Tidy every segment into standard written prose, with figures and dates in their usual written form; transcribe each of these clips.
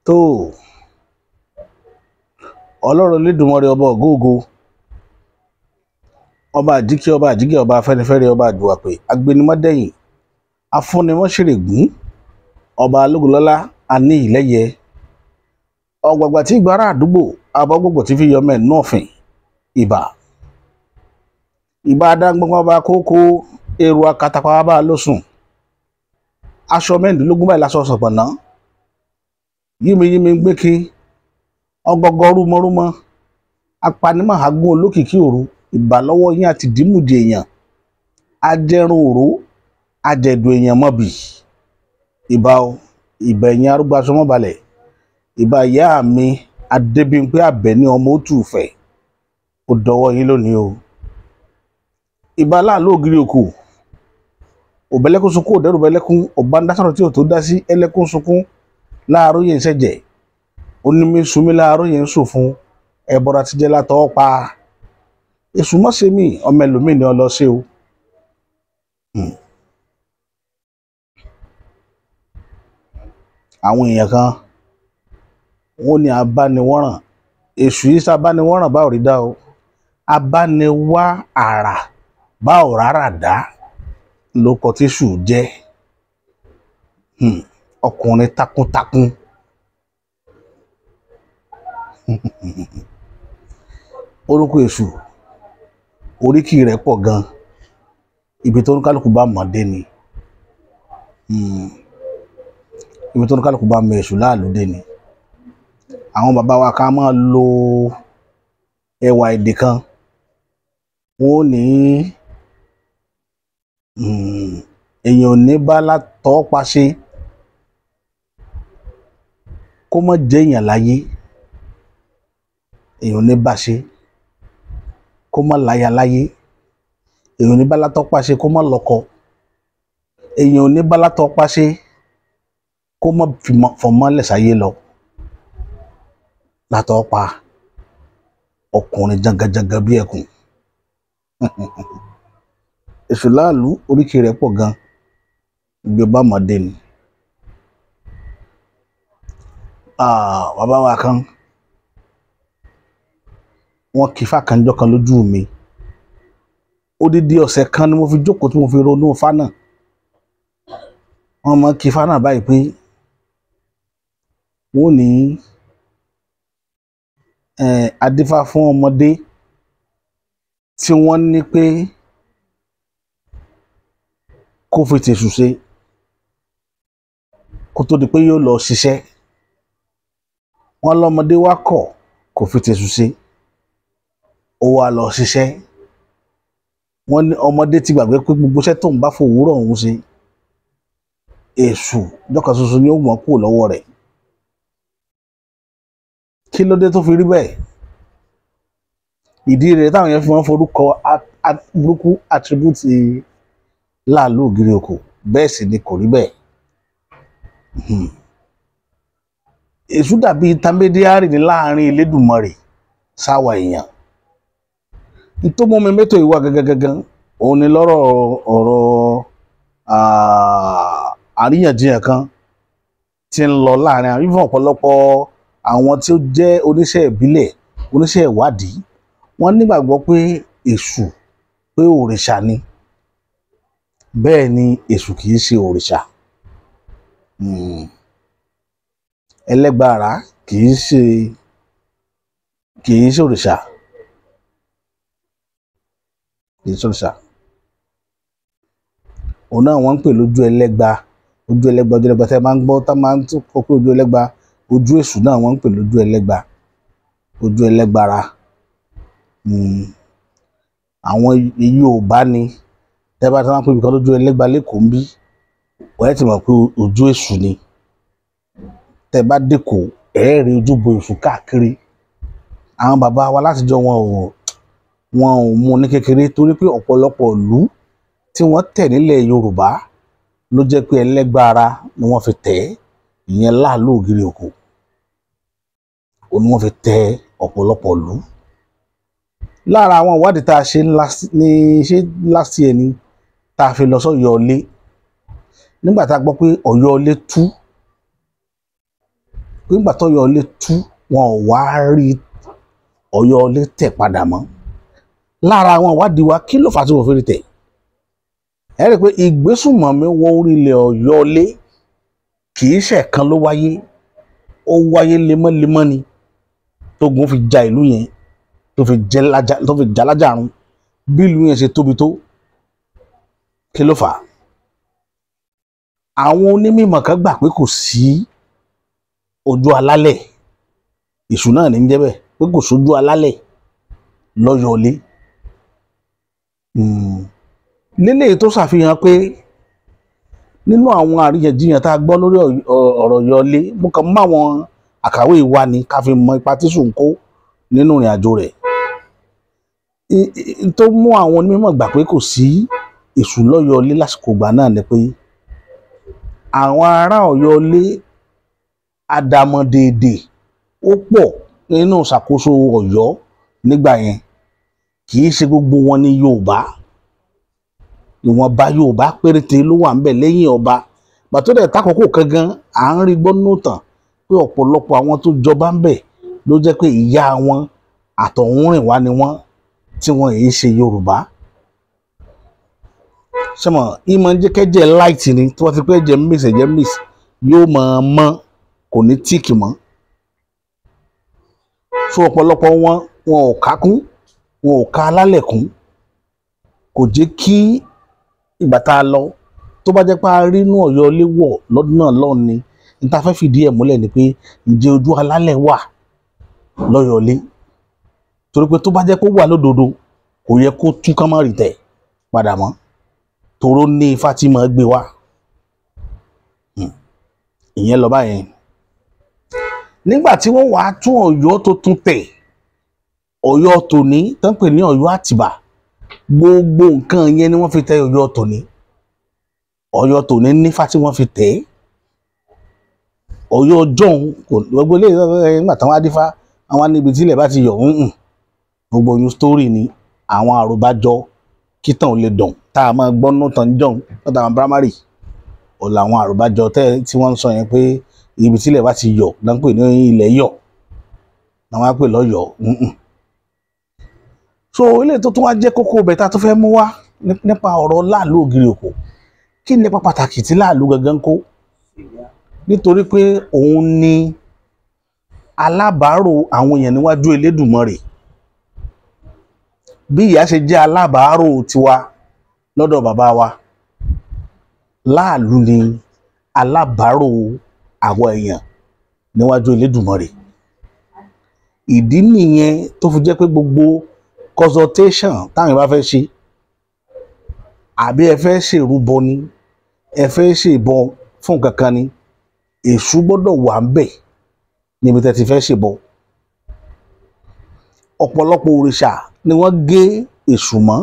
tó Ọlọ́run Olódùmarè ọba ògóògo, ọba àjíkẹ́ ọba àjíkẹ́ ọba afẹ́nifẹ́re ọba àdùwàpè agbénimọ́dẹ̀yìn afúnimọ́ṣẹ̀rẹ̀gún ọba alógunlọ́lá aní ìlẹ́yẹ ọ̀gbàgbà tí gbàrà àdúgbò abọ́gbògbò tí fi yọmọ ẹ̀ nọ́ọ̀fìn ìbà adágbọ́n bá kókó èrò akatapa bá lọ́sùn aṣọ mẹ́rìndínlógún báyìí lásọ sọ̀pọ̀nà yímiyími ń gbéke ọgọgọ rúmọrúmọ apanimọ̀ àgún olókìkí òru ìbà lọ́wọ́ yín àti dìímùdì èèyàn ajẹrun òró ajẹ̀dùn èèyàn mọ́bì ìbà ẹ̀yìn arúgbó aṣọmọ́balẹ̀ ìbà ìyá mi Adébímpé Àbẹ̀ní ọmọ Òtúfẹ̀ ó dọwọ́ yín lónìí o ìbà láàlú ògiri òkú òbẹ́lẹ́kún sunkún òdẹ́rù bẹ́lẹ́kún ọba ń dásọ̀rọ̀ tí ò tó dá sí ẹlẹ́kún sunkún láàárọ̀ yẹn ṣẹ̀jẹ̀ onímí sunmi láàárọ̀ yẹn ń sùn fún ẹbọra ti jẹ́ látọwọ́ pa èṣù mọ́sẹ̀mí ọmọ ẹlòmíì ni ọlọ́ṣẹ́ o. Àwọn èèyàn kan wọ́n ní abániwọ́ràn èṣù yìí sábániwọ́ràn bá ò rí dá o abániwá àrà bá ò rárá dá ló kọ tíṣù jẹ́ ọkùnrin takuntakun orúkọ èṣù oríkì rẹ̀ pọ̀ gan ibi tó ní kálukú bá mọ̀ dé ni ibi tó ní kálukú bá mọ èṣù láàlú dé ni. Àwọn bàbá wa ká máa lo ẹwà èdè kan wọ́n ní èèyàn ò ní bá látọ̀ pa ṣe kó mọ̀ jẹ́ èèyàn láyé èèyàn ò ní bá ṣe kó mọ̀ láya láyé èèyàn ò ní bá látọ̀ pa ṣe kó mọ̀ lọ́kọ èèyàn ò ní bá látọ̀ pa ṣe kó mọ̀ fọmọ́ lẹ́sàáyé lọ látọ̀ pa ọkùnrin jangajaga bí ẹkùn èṣù láàlú oríkì rẹ̀ pọ̀ gan ibi ọba mọ̀dé ni. Bàbá wa kan wọ́n kì í fàkànjọ́ kan lójú mi odidi ọ̀sẹ̀ kan ni mo fi jókòó tí mo fi ronú fánà wọ́n mọ̀ kì í fánà báyìí pé wọ́n ní adífá fún ọmọdé tí wọ́n ní pé kó fi tèṣù ṣe kó tó di pé yóò lọ ṣiṣẹ́ wọ́n lọ́mọdé wá kọ̀ kó fi tèṣù ṣe ó wá lọ ṣiṣẹ́ wọ́n ní ọmọdé ti gbàgbé pé gbogbo iṣẹ́ tó ń bá fòwúrọ̀ òun ṣe èṣù jọ́kan ṣoṣo ni ó mọ̀ kúrò lọ́wọ́ rẹ̀. Kí ló dé tó fi rí bẹ́ẹ̀? Ìdí rẹ̀ táwọn yẹn fi wọ́n forúkọ burúkú attribute láàlú ògiri òkú bẹ́ẹ̀ sì ni kò rí bẹ́ẹ̀. Èṣù dàbí intermediary ní láàrin Elédùmarè sáwà èèyàn. Tó mú mi mẹ́tò ìwà gangan òun ni lọ́rọ̀ ọ̀rọ̀ àríyànjiyàn kan tí ń lọ láàrin àwọn ọ̀pọ̀lọpọ̀ àwọn tí ó jẹ́ oníṣẹ́ ìbílẹ̀ oníṣẹ́ ìwádìí wọ́n nígbàgbọ́ pé èṣù pé òrìṣà ni bẹ́ẹ̀ ni èṣù kìí ṣe òrìṣà ẹlẹ́gbàrá kìí ṣe òrìṣà òun náà wọ́n ń pè lójú ẹlẹ́gba tẹ́ máa ń gbọ́ tá máa ń kọ́ pé ojú ẹlẹ́gba ojú èṣù náà wọ́n ń pè lójú ẹlẹ́gba ojú ẹlẹ́gbára àwọn Yorùbá ni tẹ́ bá tí wọ́n pè nǹkan lójú ẹlẹ́gba lẹ́kọ̀ọ́ ń bí ọ̀rẹ́ ti mọ̀ pé ojú èṣù ni tẹ́ bá dẹ́kọ̀ ẹ̀ẹ́rì ojúbọ èṣù káàkiri àwọn bàbá wa látijọ́ wọn ò mú ní kékeré torí pé ọ̀pọ̀lọpọ̀ ìlú tí wọ́n tẹ̀ nílẹ̀ Yorùbá ló jẹ́ pé ẹlẹ́gbára ni wọ́n fi tẹ̀ ìyẹn láàlú ògiri òkú òun ni wọ́n fi tẹ ọ̀pọ̀lọpọ̀ ìlú. Lára àwọn ìwádìí tá a ṣe last year ni tá a fi lọ sọ́yọ́ ilé nígbà tá a gbọ́ pé Ọ̀yọ́ ilé tú pé nígbà tó Ọ̀yọ́lé tú wọn ò wá rí Ọ̀yọ́lé tẹ̀ padà mọ́. Lára àwọn ìwádìí wa kí ló fà á tí wọ́n fi rí tẹ̀? Ẹ rí i pé ìgbésùnmọ̀mí wọ orílẹ̀ Ọ̀yọ́lé kì í ṣẹ̀kan ló wáyé, ó wáyé lemọ́lemọ́ ni tógun fi ja ìlú yẹn tó fi já lájàrún bí ìlú yẹn ṣe tóbi tó. Kí ló fà á? Àwọn onímọ̀ kan gbà pé kò sí ojú alálẹ̀, èṣù náà ní jẹ́ bẹ́ẹ̀, pé kò sójú alálẹ̀ lọ́yọ̀lé. Lélẹ́yìí tó ṣàfihàn pé nínú àwọn àríyànjiyàn tá a gbọ́ lórí ọ̀rọ̀ Ọ̀yọ́lé, mo kàn mú àwọn àkàwé ìwà ni ká fi mọ ipa tí Ṣù ń kó nínú ìrìn àjò rẹ̀. Tó mú àwọn onímọ̀ gbà pé kò sí èṣù lọ́yọ̀lé lásìkò ìgbà náà ni pé àwọn ará Ọ̀yọ́lé àdàmọ̀dèdè ó pọ̀ nínú ìṣàkóso Ọ̀yọ́ nígbà yẹn. Kì í ṣe gbogbo wọn ní Yorùbá, ìwọ̀nba Yorùbá péréte ló wà ńbẹ̀ lẹ́yìn ọba. Gbàtó dẹ̀ tákòókò kan gan à ń rí gbọ́ nínú ìtàn pé ọ̀pọ̀lọpọ̀ àwọn tó jọba ńbẹ̀ ló jẹ́ pé ìyá wọn àtọ̀húnrìnwá ni wọ́n tí wọn èyí ṣe Yorùbá. Ṣẹ́mọ̀ ìmọ̀ ń jẹ́ kẹ́jẹ́ light ni, tí wọ́n ti pé ẹ̀jẹ̀ miss yóò mọ̀ kò ní tíìkì mọ́. Fún ọ̀pọ̀lọpọ̀ wọn ò kákún, wọn ò ka alálẹ̀ kún. Kò jẹ́ kí ìgbà tá a lọ tó bá jẹ́ pé a rí inú Ọ̀yọ́lé wọ̀ lọ́dún náà lọ́hùn ni níta fẹ́ fìdí ẹ̀ múlẹ̀ ni pé ǹjẹ́ ojú alálẹ̀ wà lọ́yọ̀lé? Torí pé tó bá jẹ́ kó wà lódodo kò yẹ kó tú kán má rí tẹ̀ padà mọ́, toró ní ifá tí máa gbé wá. Ìyẹn lọ báyẹn. Nígbà tí wọ́n wàá tún Ọ̀yọ́ tó tún tẹ̀, Ọ̀yọ́ tòní tó ń pè ní Ọ̀yọ́ Àtìbà, gbogbo nǹkan yẹn ni wọ́n fi tẹ Ọ̀yọ́ tòní. Ọ̀yọ́ tòní nífá tí wọ́n fi tẹ̀. Ọ̀yọ́ ọjọ́un gbogbo ilé nígbà táwọn adífá àwọn níbi tí ilẹ̀ bá ti yọ̀ gbogbo oyún story ni àwọn àròbájọ kíntàn ò lè dùn tá a máa gbọ́ nínú tàn jọ̀hún lọ́dọ̀ àwọn primary. Ò làwọn àròbájọ tí wọ́n ń sọ yẹn pé ibi tí ilẹ̀ bá ti yọ̀ náà ń pè ní ilẹ̀ yọ̀, náà wọ́n á pè lọ́yọ̀ọ́. So ilé tó tún wá jẹ́ kókó bẹ̀ta tó fẹ́ mú wá nípa ọ̀rọ̀ Láàlú Ògiri Òkò. Kí nípa pàtàkì tí Láàlú gangan kó? Nítorí pé òun ni alábàárò àwọn èèyàn níwájú Elédùmarè. Bí ìyá ṣe jẹ́ alábàárò tiwa lọ́dọ̀ bàbá wa, Láàlú ni alábàárò àwọn èèyàn níwájú Elédùmarè. Ìdí nìyẹn tó fi jẹ́ pé gbogbo consultation táwọn bá fẹ́ ṣe, àbí ẹ fẹ́ ṣèrúbọ ni, ẹ fẹ́ ṣèbọn fún kankan ni, èṣù gbọ́dọ̀ wà ń bẹ̀ níbi tẹ́ ti fẹ́ ṣèbọ. Ọ̀pọ̀lọpọ̀ òrìṣà ni wọ́n gé èṣù mọ́.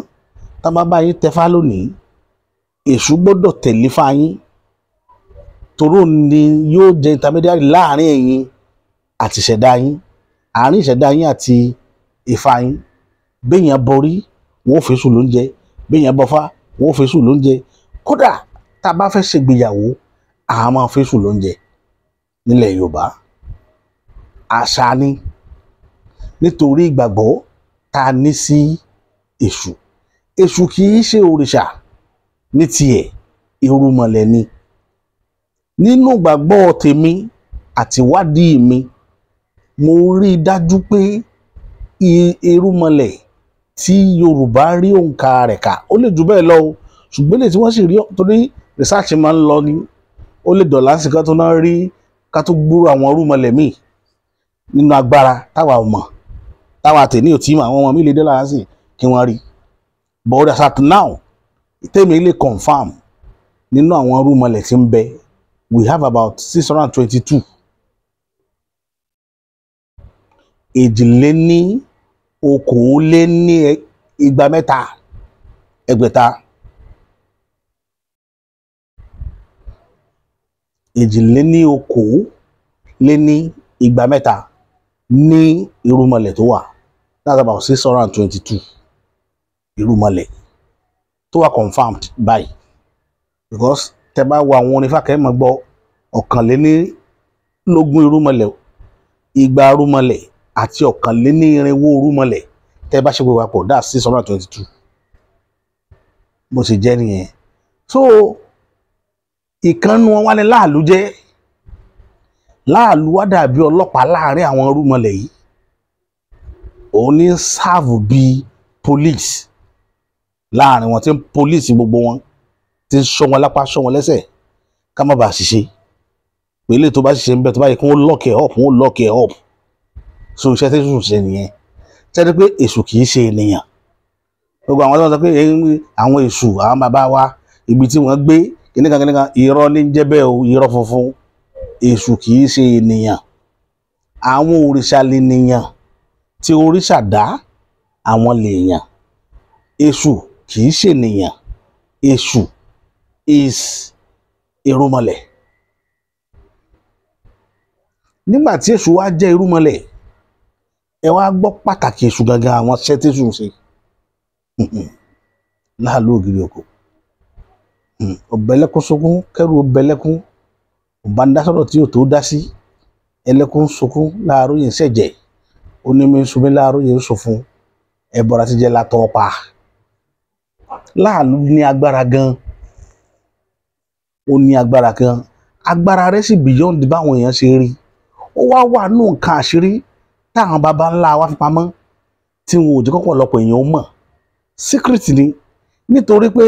Tá bá bá yín tẹfá lónìí, èṣù gbọ́dọ̀ tẹ̀lé fá yín, toró ni yóò jẹ́ intermediary láàrin ẹ̀yin àti ìṣẹ̀dá yín, àárín ìṣẹ̀dá yín àti Ifá yín. Béèyàn borí wọn ò fèṣù lóúnjẹ, béèyàn bọfá wọn ò fèṣù lóúnjẹ. Kódà tá a bá fẹ́ ṣègbéyàwó a máa fèṣù lóúnjẹ nílẹ̀ Yorùbá. Àṣà ni, nítorí ìgbàgbọ́ tá a ní sí èṣù. Èṣù kì í ṣe òrìṣà ní tiẹ̀, irúnmọlẹ̀ ni. Nínú ìgbàgbọ́ tèmi àti ìwádìí mi, mo rí i dájú pé irúnmọlẹ̀ tí Yorùbá rí òǹkà rẹ̀ kà ó lè jù bẹ́ẹ̀ lọ o, ṣùgbọ́n lè tí wọ́n sì rí, torí research máa ń lọ ni, ó lè dọ̀là sí ká tó náà rí ká tó gbúrò àwọn irúnmọlẹ̀ míì nínú agbára táwa ò mọ̀, táwa tèmi ò tí mọ̀, àwọn ọmọ mi lè dé lára sí kí wọ́n rí. But as at now, tèmi lè confirm nínú àwọn irúnmọlẹ̀ tí ń bẹ, we have about 622. Èjìléní okòóléní igba mẹ́ta ẹgbẹ̀ta. Èjìléní okòóléní igba mẹ́ta ní irúnmọlẹ̀ tó wà. That's about 622 irúnmọlẹ̀ tó wà confirmed báyìí. Because tẹ́ bá wo àwọn onífá kẹ́ mọ̀ gbọ́ ọ̀kànléní lógún irúnmọlẹ̀ igba irúnmọlẹ̀ àti ọ̀kànlénírinwó irúnmọlẹ̀ tẹ́ bá ṣe gbogbo àpò dá 622 bó ṣe jẹ́ nìyẹn. So ìkànnù wọn wá ní Láàlú jẹ́. Láàlú wá dàbí ọlọ́pàá láàrin àwọn irúnmọlẹ̀ yìí, òun ní sáàfù bíi police láàrin wọn, tí ń police gbogbo wọn, tí ń ṣọ́ wọn lápá ṣọ́ wọn lẹ́sẹ̀ ká má bàa ṣiṣẹ́ pẹ̀lú tó bá ṣiṣẹ́ ń bẹ tó bá yẹ kí wọ́n lock ẹ̀ up wọ́n lock ẹ̀ up. So iṣẹ́ tí Èṣù ṣe nìyẹn. Tẹ́lẹ̀ pé Èṣù kì í ṣe ènìyàn. Gbogbo àwọn tó ń sọ pé àwọn Èṣù àwọn bàbá wa ibi tí wọ́n gbé kìnnìkan irọ́ ní jẹ́ bẹ́ẹ̀ o, irọ́ funfun. Èṣù kì í ṣe ènìyàn. Àwọn òrìṣà lènìyàn tí òrìṣà dá, àwọn lèèyàn. Èṣù kì í ṣe ènìyàn. Èṣù is irúnmọlẹ̀. Nígbà tí Èṣù wá jẹ́ irúnmọlẹ̀, ẹ wá gbọ́ pàtàkì Èṣù gangan àwọn iṣẹ́ tí Èṣù ń ṣe. Láàlú ògiri òkò. Ọ̀bẹ̀lẹ́kún sunkún kẹ́rù ọ̀bẹ̀lẹ́kún. Ọ̀bánidásọ̀rọ̀ tí ò tó dá sí. Ẹlẹ́kún sunkún láàárọ̀ yẹn ṣẹ̀jẹ̀. Onímọ̀ ìṣubú láàárọ̀ yẹn sọ̀fún. Ẹbọra ti jẹ́ látọ̀ pa. Láàlú ní agbára gan. Ó ní agbára gan. Agbára rẹ̀ sì beyond báwọn èèyàn ṣe rí. Ó wá wà nù nǹkan àṣírí táwọn baba ńlá wa fi pamọ́ tí wọn ò jẹ́ kọ́kọ́ lọ́pọ̀ èèyàn mọ̀. Secret ni, nítorí pé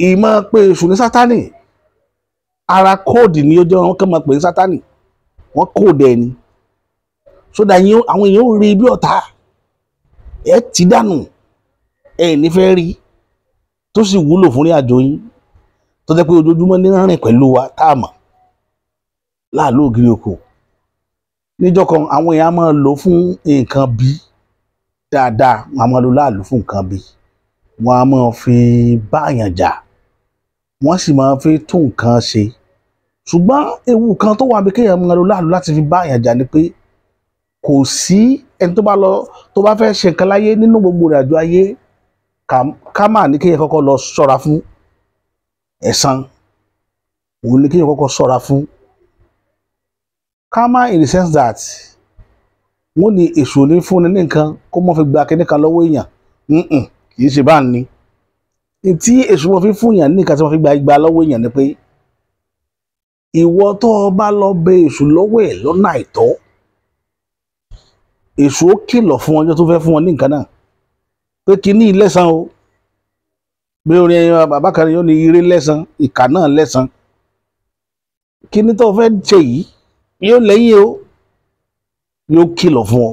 ìmọ̀ pé Èṣù ní Sátánì ara kóòdì ni ó jẹ́ wọn kàn máa pè ní Sátánì, wọ́n kóòdì ẹ̀ ni. Sódà àwọn èèyàn ò rí bí ọ̀tá ẹ̀ ti dànù ẹ̀ nífẹ̀ẹ́ rí tó sì wúlò fún ìrìn àjò yín tó jẹ́ pé ojoojúmọ́ ní rìn pẹ̀lú wa tá a mọ̀. Láàlú ògiri òkò. Níjọ́ kan àwọn èèyàn máa lò fún nǹkan bí dáadáa, wọn a máa lo Láàlú fún nǹkan bí, wọn a máa fi báyàn jà, wọ́n sì máa fi tún nǹkan ṣe. Ṣùgbọ́n ewu kan tó wà bí kéèyàn máa lo Láàlú láti fi báyàn jà ni pé kò sí ẹni tó bá fẹ́ ṣe nǹkan láyé nínú gbogbo ìrìnàjò ayé ká máa ní kéèyàn kọ́kọ́ lọ ṣọ́ra fún ẹ̀san. Òun ni kéèyàn kọ́kọ́ ṣọ́ra fún. Karma in the sense that wọ́n ní Èṣù ní fúnni ní nǹkan kó mọ́ fi gba kíní kan lọ́wọ́ èèyàn. Kì í ṣe bá ń ní. Tí Èṣù wọn fi fún èèyàn ní nǹkan tí wọ́n fi gba igba lọ́wọ́ èèyàn ni pé ìwọ tó o bá lọ bẹ Èṣù lọ́wọ́ ẹ̀ lọ́nà àìtọ́, Èṣù ó kìlọ̀ fún ọjọ́ tó fẹ́ fún wọn ní nǹkan náà pé kíní lẹ́san o. Bí orin ẹyin bàbá kan yóò ní ire lẹ́san, ìkà náà lẹ́san. Kíní tó fẹ́ ṣe yìí yóò lẹ́yìn o, yóò kìlọ̀ fún ọ.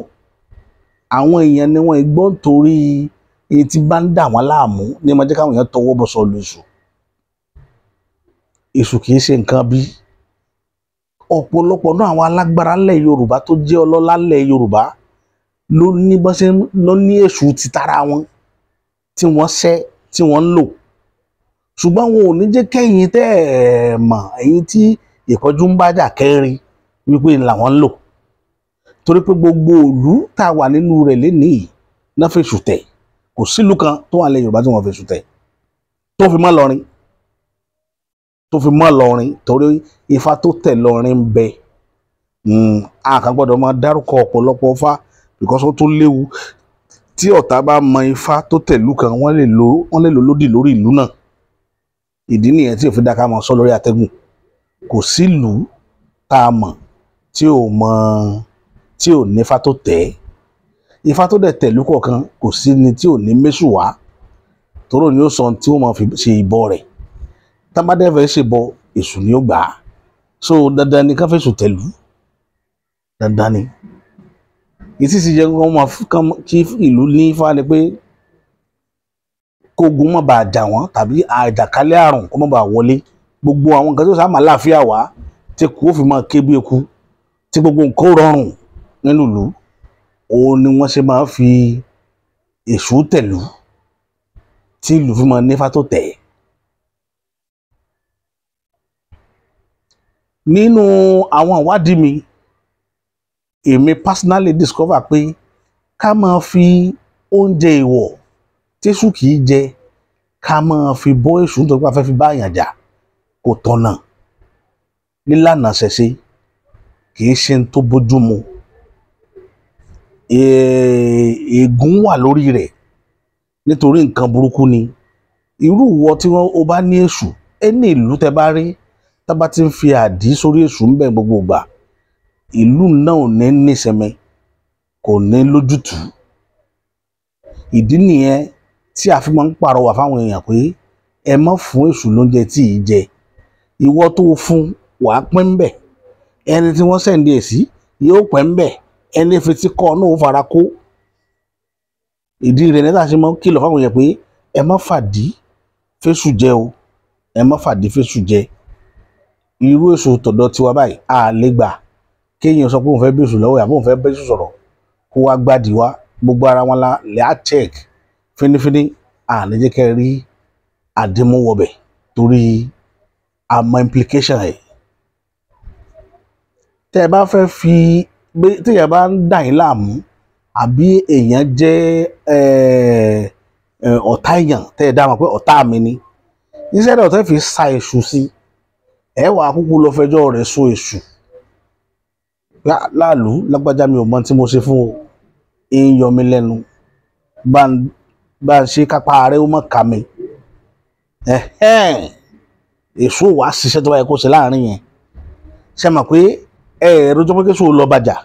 Àwọn èèyàn ni wọ́n gbọ́ nítorí èyí tí bá ń dà wọ́n láàmú ní máa jẹ́ káwọn èèyàn tọwọ́ bọ̀ sọ́ọ̀lù Èṣù. Èṣù kì í ṣe nǹkan bí. Ọ̀pọ̀lọpọ̀ náà àwọn alágbára ńlẹ̀ Yorùbá tó jẹ́ ọlọ́lá ńlẹ̀ Yorùbá ló ní Èṣù ti tara wọn tí wọ́n ṣẹ́ tí wọ́n ń lò. Ṣùgbọ́n wọn ò ní jẹ́ kẹ́yìn tẹ́ ẹ̀ mọ̀ ẹ̀yin tí ìpọ́njú ń bájà kẹ́rin wípé làwọn ń lò. Torí pé gbogbo ìlú tá a wà nínú rẹ̀ lénìí náà fèṣù tẹ̀. Kò sílùú kan tó wà lẹ́yìn Yorùbá tí wọ́n fèṣù tẹ̀. Tó fi mọ́ Ìlọrin. Tó fi mọ́ Ìlọrin torí Ifá tó tẹ̀ Ìlọrin ń bẹ. A kàn gbọ́dọ̀ máa dárúkọ ọ̀pọ̀lọpọ̀ Ifá because ó tó léwu. Tí ọ̀tá bá mọ Ifá tó tẹ̀lú kan wọ́n lè lò lódì lórí ìlú náà. Ìdí nìyẹn tí ò fi dá ká máa sọ lórí atẹ́gùn. Kò sílùú tá a mọ̀ tí ò ní Ifá tó tẹ̀. Ifá tó dẹ̀ tẹ̀lú kọ̀ọ̀kan kò sí ni tí ò ní méṣù wá. Tóró ni ó sọ tí wọ́n máa fi ṣe ìbọ rẹ̀. Tábàdẹ́ fẹ́ ṣe bọ Èṣù ni ó gbà á. So dandan ni ká fèṣù tẹ̀lú. Dandan ni. Ìsísì jẹ́ kí ìlú ní Ifá ni pé kógun má bàa jà wọ́n tàbí àjàkálẹ̀ àrùn kó má bàa wọlé. Gbogbo àwọn nǹkan tó sá máa láàfíà wá tí kò fi máa ké bí eku tí gbogbo nǹkan ó rọrùn nínú ìlú. Òun ni wọ́n ṣe máa fi Èṣù tẹ̀lú tí ìlú fi máa ní Ifá tó tẹ̀. Nínú àwọn ìwádìí mi, èmi personally discover pé ká máa fi oúnjẹ èèwọ̀ tí Èṣù kì í jẹ ká máa fi bọ́ Èṣù nítorí pé a fẹ́ fi bá èèyàn jà kò tọ̀nà. nílànà ṣẹ̀ṣe kì í ṣe tó bójú mu. Ègún wà lórí rẹ̀ nítorí nǹkan burúkú ni. Irú ìwọ tí o bá ní èṣù, ẹni ìlú tẹ bá rí tá bá ti ń fi àdí sórí èṣù ń bẹ gbogbo ìgbà, ìlú náà ò ní nísinmi, kò ní lójútùú. Ìdí nìyẹn tí a fi máa ń pàrọwà fáwọn èèyàn pé ẹ má fún èṣù lóúnjẹ tí ì jẹ. Ìwọ tó fún wàá pín ń bẹ, ẹni tí wọ́n sẹ̀ǹdì ẹ̀ sí yóò pín ń bẹ, ẹni fetí kọ́ náà ó fara kó. Ìdí rẹ̀ nígbà tí mo kìlọ̀ fáwọn èèyàn pé ẹ má fàdí fésù jẹ o, ẹ má fàdí fésù jẹ. Irú èṣù tọ̀dọ̀ tiwa báyìí a lè gbà kéèyàn sọ pé òun fẹ́ bí èṣù lọ́wọ́ àbí òun fẹ́ bẹ́ èṣù sọ̀rọ̀ kó wá gbádìí wá, gbogbo ara wọn lè á check fínífíní. A lè jẹ́ kẹ́ rí àdémúwọbẹ̀ torí àmọ́ implication ẹ̀. Tẹ́ ẹ bá fẹ́ fi tí èèyàn bá ń dà yín láàmú àbí èèyàn jẹ́ ọ̀tá èèyàn, tẹ́ ẹ dá mọ̀ pé ọ̀tá mi ni, iṣẹ́ náà tẹ́ fi sa èṣù sí, ẹ wà kúkú lọ fẹjọ́ rẹ̀ sùn èṣù. Láàlú lágbájá mi ò mọ tí mo ṣe fún o, ń yọ mí lẹ́nu, bá ń ṣe kápá rẹ̀ ó mọ̀ ká mi. Èṣù wà á ṣiṣẹ́ tó bá yẹ kó ṣe láàrin yẹn. Ṣe mọ̀ pé rojọ́ pé kéṣù lọ bàjà,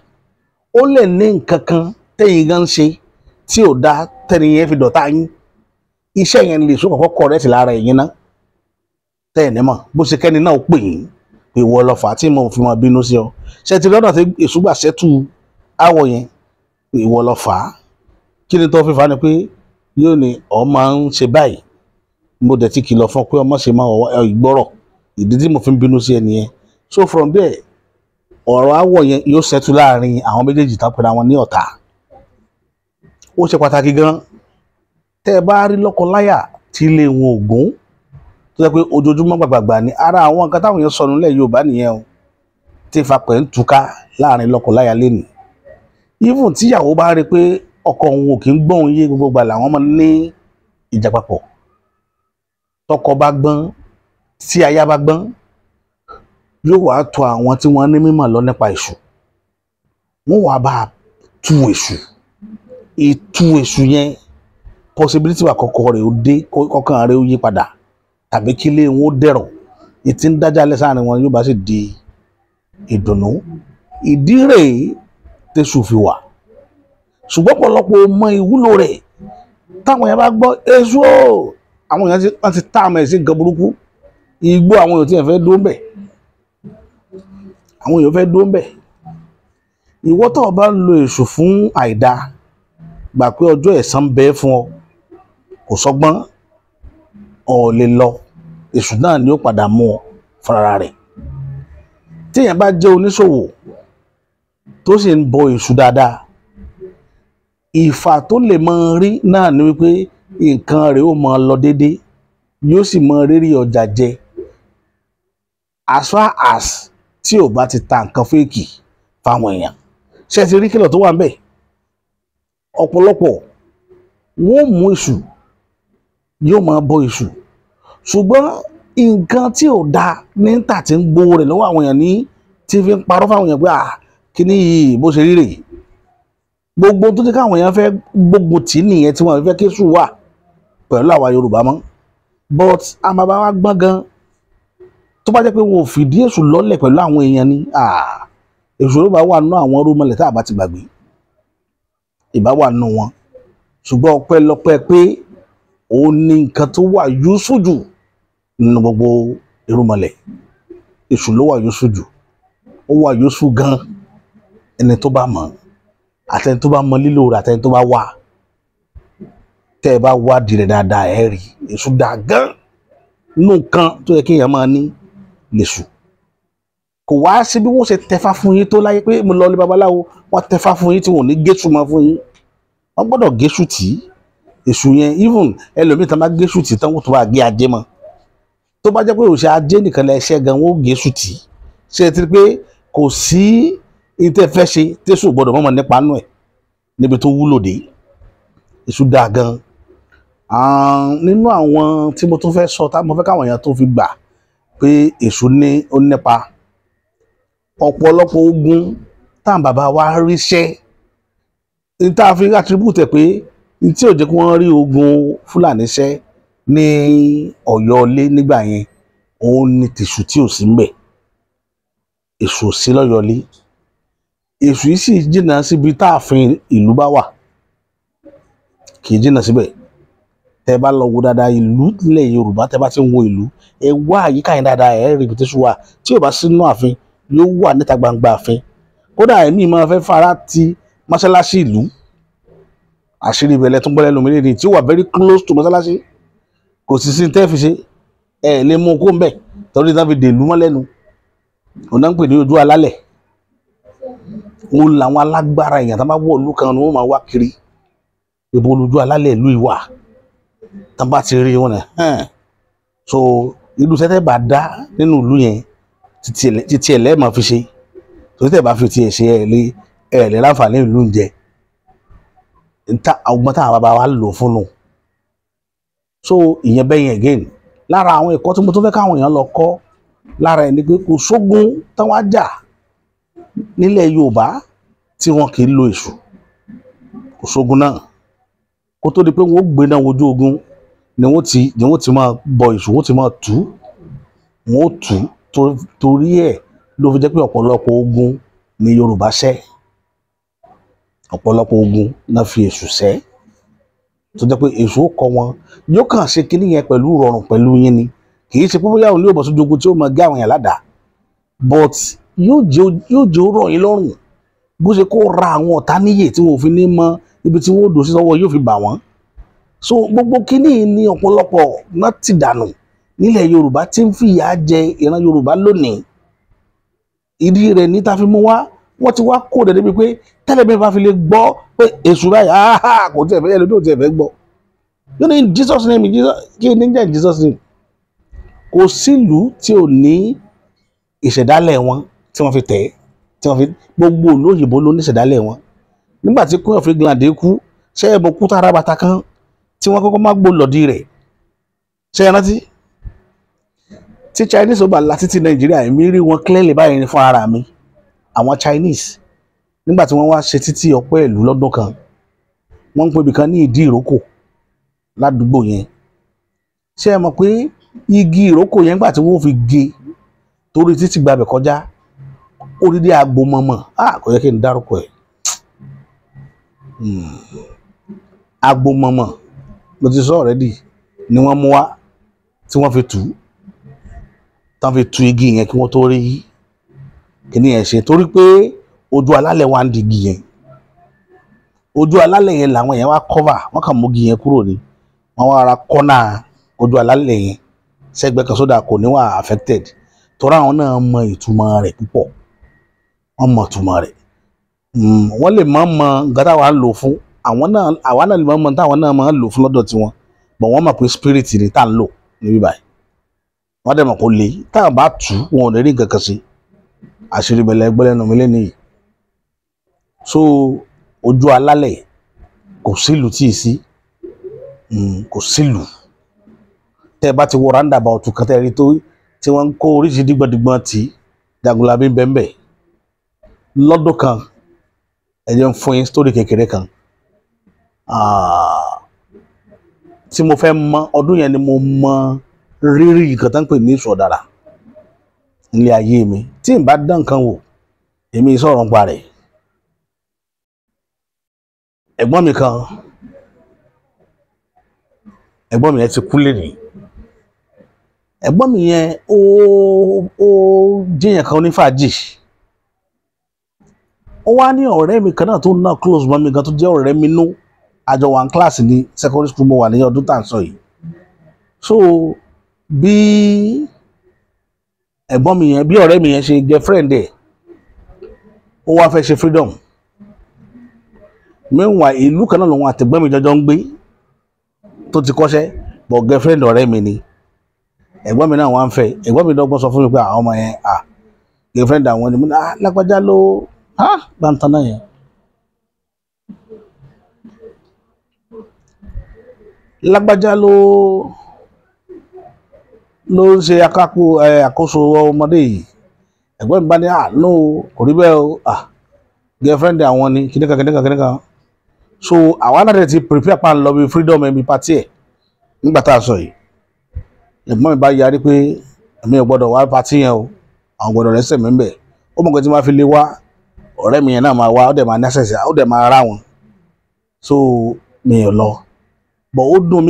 ó lè ní nǹkan kan tẹ́yìn gan ṣe tí ò dá tẹ́ni yẹn fi dọ̀tá yín. Iṣẹ́ yẹn lè ṣó kọ́kọ́ correct lára ẹ̀yin náà tẹ́ẹ̀ ní mọ̀, bó ṣe kẹ́ni náà ó pè yín pé ìwọ lọ fà á tí mo fi mọ bínú sí ọ. Ṣé ti lọ́dọ̀ tí èṣù gbà ṣẹ́tù àwọ̀ yẹn pé ìwọ lọ fà á? Kí ni tó fi fà á ni pé yóò ní ọ máa ń ṣe báyìí, mo dẹ̀ ti kìlọ̀ fún ọ pé ọmọ ṣe máa ìgbọ́rọ̀, ìdí tí mo fi ń bínú sí ẹ nìyẹn. So from there ọ̀rọ̀ àwọ̀ yẹn yóò ṣẹ́tù láàrin àwọn méjèèjì tán pẹ̀lú àwọn ní ọ̀tá. Ó ṣe pàtàkì gan. Tẹ́ ẹ bá rí lọ́kọláyà tí ilé wọn ò gún, tó jẹ́ pé ojoojúmọ́ gbàgbàgbà ni, ara àwọn nǹkan táwọn èèyàn sọnù nílẹ̀ Yorùbá nìyẹn o, tí ìfapẹ̀ ń túká láàrin lọ́kọláya lénìí. Even tíyàwó bá rí pé ọkọ òun ò kí ń gbọ́n yé gbogbo gbà làwọn máa ń ní ìjà papọ̀. Tọkọ bá gbọ́n, tí aya bá gbọ́n, yóò wá tọ̀ àwọn tí wọ́n ní mímọ̀ lọ nípa èṣù. Wọ́n wá bá tú èṣù. Ìtú èṣù yẹn possibility wà kọ́kọ́ rẹ̀ ó dé, kọ́kàn rẹ̀ ó yí padà, tàbí kí ilé wọn ó dẹ̀rọ̀. Ìtí ń dájà lẹ́sàn àárín wọn yóò bá sì di ìdùnnú. Ìdí rèé tẹ́ṣù fi wà. Ṣùgbọ́n ọ̀pọ̀lọpọ̀ mọ ìwúlò rẹ̀. Táwọn yẹn bá gbọ́ èṣù o, àwọn èèyàn ti tá àmọ́ ẹ̀ sí nǹkan burúkú. Igbó àwọn èèyàn tí ẹ̀ fẹ́ dúró ń bẹ̀. Àwọn èèyàn fẹ́ dúró ń bẹ̀. Ìwọ tó bá ń lo èṣù fún àìda, gbà pé ọjọ́ ẹ̀san ń bẹ fún ọ, kò sọgbọ́n, ò lè lọ. Èṣù náà ni ó padà mú ọ fúnra rẹ̀. Tí èèyàn bá jẹ́ oníṣòwò tó sì ń bọ èṣù dáadáa, ìfà tó lè mọ rí náà ni wípé nǹkan rẹ̀ ó mọ lọ déédéé, yóò sì mọ rírì ọjà jẹ. As far as tí ò bá ti ta nǹkan fẹ́ẹ̀kì fáwọn èèyàn. Ṣé ẹ ti rí kìlọ̀ tó wà ń bẹ̀? Ọ̀pọ̀lọpọ̀ wọ́n mú èṣù, yóò máa bọ èṣù. Ṣùgbọ́n nǹkan tí ò da ní tà tí ń gbowó rẹ̀ lọ́wọ́ àwọn èèyàn ní tí fi ń parọ́ fáwọn èèyàn pé kíní yìí bó ṣe rí rèé. Gbogbo tó ti káwọn èèyàn fẹ́ gbógun tì nìyẹn tí wọ́n fẹ́ kí èṣù wà pẹ̀lú àwa Yorùbá mọ́. But àmàbá wa gbọ́n gan. Tó bá jẹ́ pé wọn ò fìdí èṣù lọ́lẹ̀ pẹ̀lú àwọn èèyàn ni, èṣù ló bá wà nínú àwọn rúmọlẹ̀ tá a bá ti gbàgbé. Ìbá wà nínú wọn. Ṣùgbọ́n ọpẹ́lọpẹ́ pé òun ní nǹkan tó wà yúsù jù nínú gbogbo irúmọlẹ̀. Èṣù ló wà yúsù jù. Ó wà yúsù gan. Ẹni tó bá mọ̀, àtẹni tó bá mọ lílò rẹ̀, àtẹni tó bá wà. Tẹ́ ẹ bá wádìí rẹ̀ dáadáa ẹ rí. Èṣù dà gan. Nínú nǹkan tó yẹ kí èèyàn máa ní lèṣù. Kò wá sí bí wọ́n ṣe tẹfá fún yín tó láyé pé mo lọ lé babaláwo, wọ́n tẹfá fún yín tí wọ́n ò ní géṣù mọ́ fún yín. Wọ́n gbọ́dọ̀ géṣù tì í. Èṣù yẹn even ẹlòmíì tán bá géṣù tì í tán wọ́n tó bá gé ajé mọ́. Tó bá jẹ́ pé òṣè ajé nìkan lẹ ṣẹ́ gan, wọ́n ó géṣù tì í. Ṣé ẹ ti rí pé kò sí ìtẹ́ fẹ́ ṣe tẹ́ṣù gbọ́dọ̀ mọ̀mọ́ nípa nú ẹ̀ níbi tó wúlò dé. Èṣù dà gan. Nínú àwọn tí mo tún fẹ́ sọ, mo fẹ́ káwọn èèyàn tó fi gbà pé èṣù ní ó nípa ọ̀pọ̀lọpọ̀ ogun táwọn bàbá wa ríṣẹ́ ní tá a fi attribute pé ní tí ò jẹ́ kí wọ́n rí ogun Fúlàní ṣẹ́ ní Ọ̀yọ́ ilé nígbà yẹn òun ni tìṣù tí ò sí ń bẹ̀ èṣù ò sí lọ́yọ́ ilé èṣù yìí sì jìnnà síbi táàfin ìlú bá wà kì í jìnnà síbẹ̀ tẹ́ bá lọ wo dáadáa ìlú ilẹ̀ Yorùbá tẹ́ bá ti ń wo ìlú ẹ wá àyíká yẹn dáadáa ẹ rí ibi tẹ́ṣù wà tí ò bá sínú ààfin yóò wà níta gbangba ààfin kódà ẹ̀mí máa fẹ́ fara ti mọ́ṣáláṣí ìlú àṣírí ìbẹ̀lẹ̀ tó ń gbọ́lẹ̀ lómi lédè tí ó wà very close to mọ́ṣáláṣí kò sì sí tẹ́ fi ṣe ẹ lè mú kó ń bẹ̀ torí náà fi dèlú mọ́ lẹ́nu òun náà ń pè ní ojú alálẹ̀ òun làwọn alágbára èèyàn tó bá wọ̀ ìlú kan ni wọ́n máa wá kiri ìbò olójú alálẹ̀ ìlú ìwà tó bá ti rí wọn so ìlú sẹ́tẹ̀ bá dá nínú ìlú yẹn títí ẹ̀ lẹ́ẹ̀ máa fi ṣe torí tẹ̀ bá fi tiẹ̀ ṣe ẹ̀ lè láǹfààní ìlú ń jẹ ọgbọ́n táwọn bàbá wa lò fún un so ìyẹn bẹ́yẹn again lára àwọn ẹ̀kọ́ tí mo tún fẹ́ káwọn èèyàn lọ kọ́ lára ẹni pé kò sógun táwọn á jà nílẹ̀ Yorùbá tí wọn kì í lo èṣù kò sógun náà kó tó di pé wọn ó gbé náà wojú ogun ni wọ́n ti máa bọ èṣù wọ́n ti máa tú wọn ó tú torí ẹ̀ ló fi jẹ́ pé ọ̀pọ̀lọpọ̀ ogun ni Yorùbá ṣẹ́ ọ̀pọ̀lọpọ̀ ogun náà fi èṣù ṣẹ́ tó jẹ́ pé èṣù ó kọ́ wọn yóò kàn ṣe kinní yẹn pẹ̀lú rọrùn pẹ̀lú yín ni kì í ṣe pé bóyá òun ní òbọ̀sójú ogun tí ó máa gé àwọn èèyàn ládàá but yóò jẹ́ ó rọ̀ yín lọ́rùn bó ṣe kó ra àwọn ọ̀tá níyè tí wọn ò fi ní mọ ibi tí wọn ò dò sí sọ́wọ́ yóò fi bà wọ́n so gbogbo kinní ní ọ̀pọ̀lọpọ̀ náà ti dànù nílẹ̀ Yorùbá tí ń fìyà jẹ ìran Yorùbá lónìí ìdí rẹ̀ ní ta fi mú wá wọ́n ti wá kó dẹ̀ débi pé tẹ́lẹ̀ bí wọ́n bá fi lè gbọ́ pé èṣù báyìí kò tí ẹ̀ fẹ́ yẹ lójú ò tí ẹ̀ fẹ́ gbọ́ yóò ní Jesus name kí ní jẹ́ Jesus name kò sílùú tí ò ní ìṣẹ̀dálẹ̀ wọn tí wọ́n fi tẹ̀ tí wọ́n fi gbogbo olóyìnbó ló ní ìṣẹ̀dálẹ̀ wọn nígbà tí Queen of England kú ṣé ẹ mọ kú tára bàtà kan tí wọ́n kọ́kọ́ má gbó lọ́dí rẹ̀ ṣé ẹ rántí tí Chinese ó bá la títí Nàìjíríà èmi rí wọn clearly báyìí fún ara mi àwọn Chinese nígbà tí wọ́n wá ṣe títí ọpẹ́ ìlú lọ́dún kan wọ́n ń pè ibìkan ní ìdí ìrókò ládùúgbò yẹn ṣé ẹ mọ̀ pé igi ìrókò yẹn gbà tí wọ́n fi gé torí títí gbàbẹ̀ kọjá odidi agbo mọ̀mọ̀ kò yẹ kí n dárúkọ ẹ̀ agbo mọ̀mọ̀ mo ti sọ already ni wọ́n mú wá tí wọ́n fi tú igi yẹn kí wọ́n tó rí kíní yẹn ṣe torí pé ojú alálẹ̀ wa ń di igi yẹn ojú alálẹ̀ yẹn làwọn yẹn wá cover wọ́n kàn mú igi yẹn kúrò ní wọ́n wá ra kọ́nà ojú alálẹ̀ yẹn sẹ́gbẹ́ kan sódà kò ní wà affected torí àwọn náà mọ ìtumọ̀ rẹ̀ púpọ̀ wọ́n mọ ìtumọ̀ rẹ̀ wọ́n lè mọ̀ nǹkan táwa ń lò fún àwa náà lè mọ̀ táwọn náà máa ń lò fún lọ́dọ̀ tiwọn bọ̀ wọ́n mọ̀ pé spirit ni tá à ń lò níbí báyìí wọ́n dẹ̀ mọ̀ kó lè táwọn bá tù wọn ò ní rí nǹkan kan sí àṣírí bẹ̀lẹ̀ ẹgbẹ́ lẹ́nu mi lẹ́nu yìí so ojú alálẹ̀ kò sílùú tí ì sí kò sílùú tẹ́ ẹ bá ti wọ roundabout kan tẹ́ ẹ rí tó tí wọ́n ń kó oríṣi dígbọ̀dígbọ̀n tí Jagunlabi bẹ́ẹ̀ lọ́dún kan ẹ jẹ́ ń fún yín sítórì kékeré kan tí mo fẹ́ mọ ọdún yẹn ni mo mọ rírì nǹkan tó ń pè ní ìṣọ̀dára nílé ayé mi tí n bá dán nǹkan wò èmi sọ̀rọ̀ ń parẹ́ ẹ̀gbọ́n mi yẹn ti kú lẹ́nìí ẹ̀gbọ́n mi yẹn ó jẹ́yàn kan onífàájì ó wá ní ọ̀rẹ́ mi kan náà tó ná close mọ́ mi gan tó jẹ́ ọ̀rẹ́ mi nú àjọ one class ní secondary school mo wà ní ọdún tá à ń sọ yìí so bí ẹ̀gbọ́n mi yẹn bí ọ̀rẹ́ mi yẹn ṣe girlfriend ẹ̀ ó wá fẹ́ ṣe freedom meanwhile ìlú kan náà lòun àtẹ̀gbọ́n mi jọjọ ń gbé tó ti kọ́ṣẹ́ but girlfriend ọ̀rẹ́ mi ni ẹ̀gbọ́n mi náà wá ń fẹ́ ẹ̀gbọ́n mi dọ́gbọ́n sọ fún mi pé àwọn ọmọ yẹn girlfriend àwọn ni mo ní lágbájá ló bá ń tan náà yẹn lágbájá ló ń ṣe àkóso ọmọdé yìí ẹ̀gbọ́n mi bá ní no kò rí bẹ́ẹ̀ o girlfriend àwọn ni kíníkan so àwa náà ti prepare pa lọ bí freedom ẹ̀mí party ẹ̀ nígbà tá a sọ yìí ẹ̀gbọ́n mi bá yarí pé èmi ò gbọ́dọ̀ wá party yẹn o àwọn gbọ́dọ̀ rẹ́sẹ̀ mi ń bẹ̀ ó mọ̀ pé tí wọ́n fi lè wá ọ̀rẹ́ mi yẹn náà máa wá ó dẹ̀ máa nẹ́sẹ̀sẹ̀ ó dẹ̀ máa rá wọn so mi ò lọ bọ̀ ó dùn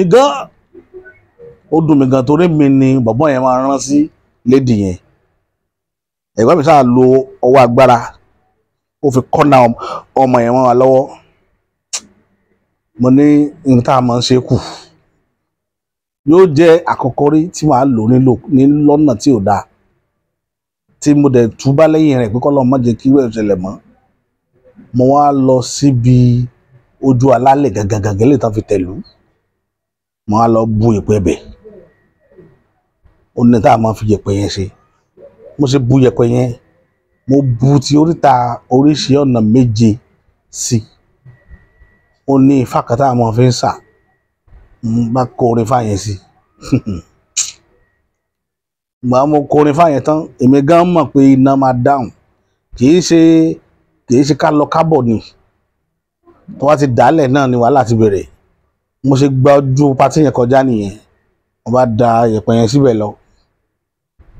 mí gan torí mi ni bọ̀bọ́ yẹn máa rán sí lady yẹn ẹ̀gbọ́n mi sáà lo ọwọ́ agbára ó fi kọ́nà ọmọ yẹn mọ́ wa lọ́wọ́ mo ní nǹkan tá a máa ń ṣe kù yóò jẹ́ àkọ́kọ́ rí tí màá lò ní lọ́nà tí ò dáa tí mo dẹ̀ túbá lẹ́yìn rẹ̀ pé kọ́ lọ́ọ́ má jẹ́ kí irú ẹ̀ ṣẹlẹ̀ mọ́ mo wá lọ síbi ojú alálẹ̀ gàgàgàgà lè tán fi tẹ̀lú mo wá lọ bu ìpẹ́ bẹ̀ ó ní tá a máa fi yẹ̀pẹ̀ yẹn ṣe mo ṣe bu yẹ̀pẹ̀ yẹn mo bu ti oríta oríṣi ọ̀nà méje sí ó ní ifá kan tá a máa fi ń sà bá kó orin fáyẹn sí gbà mo kó orin fáyẹn tán èmi gan mọ̀ pé iná máa dáhùn kì í ṣe ká lọ kábọ̀ ni tó wá ti dálẹ̀ náà ni wàhálà ti bẹ̀rẹ̀ mo ṣe gba ojú pátí yẹn kọjá nìyẹn mo bá da yẹ̀pẹ̀ yẹn síbẹ̀ lọ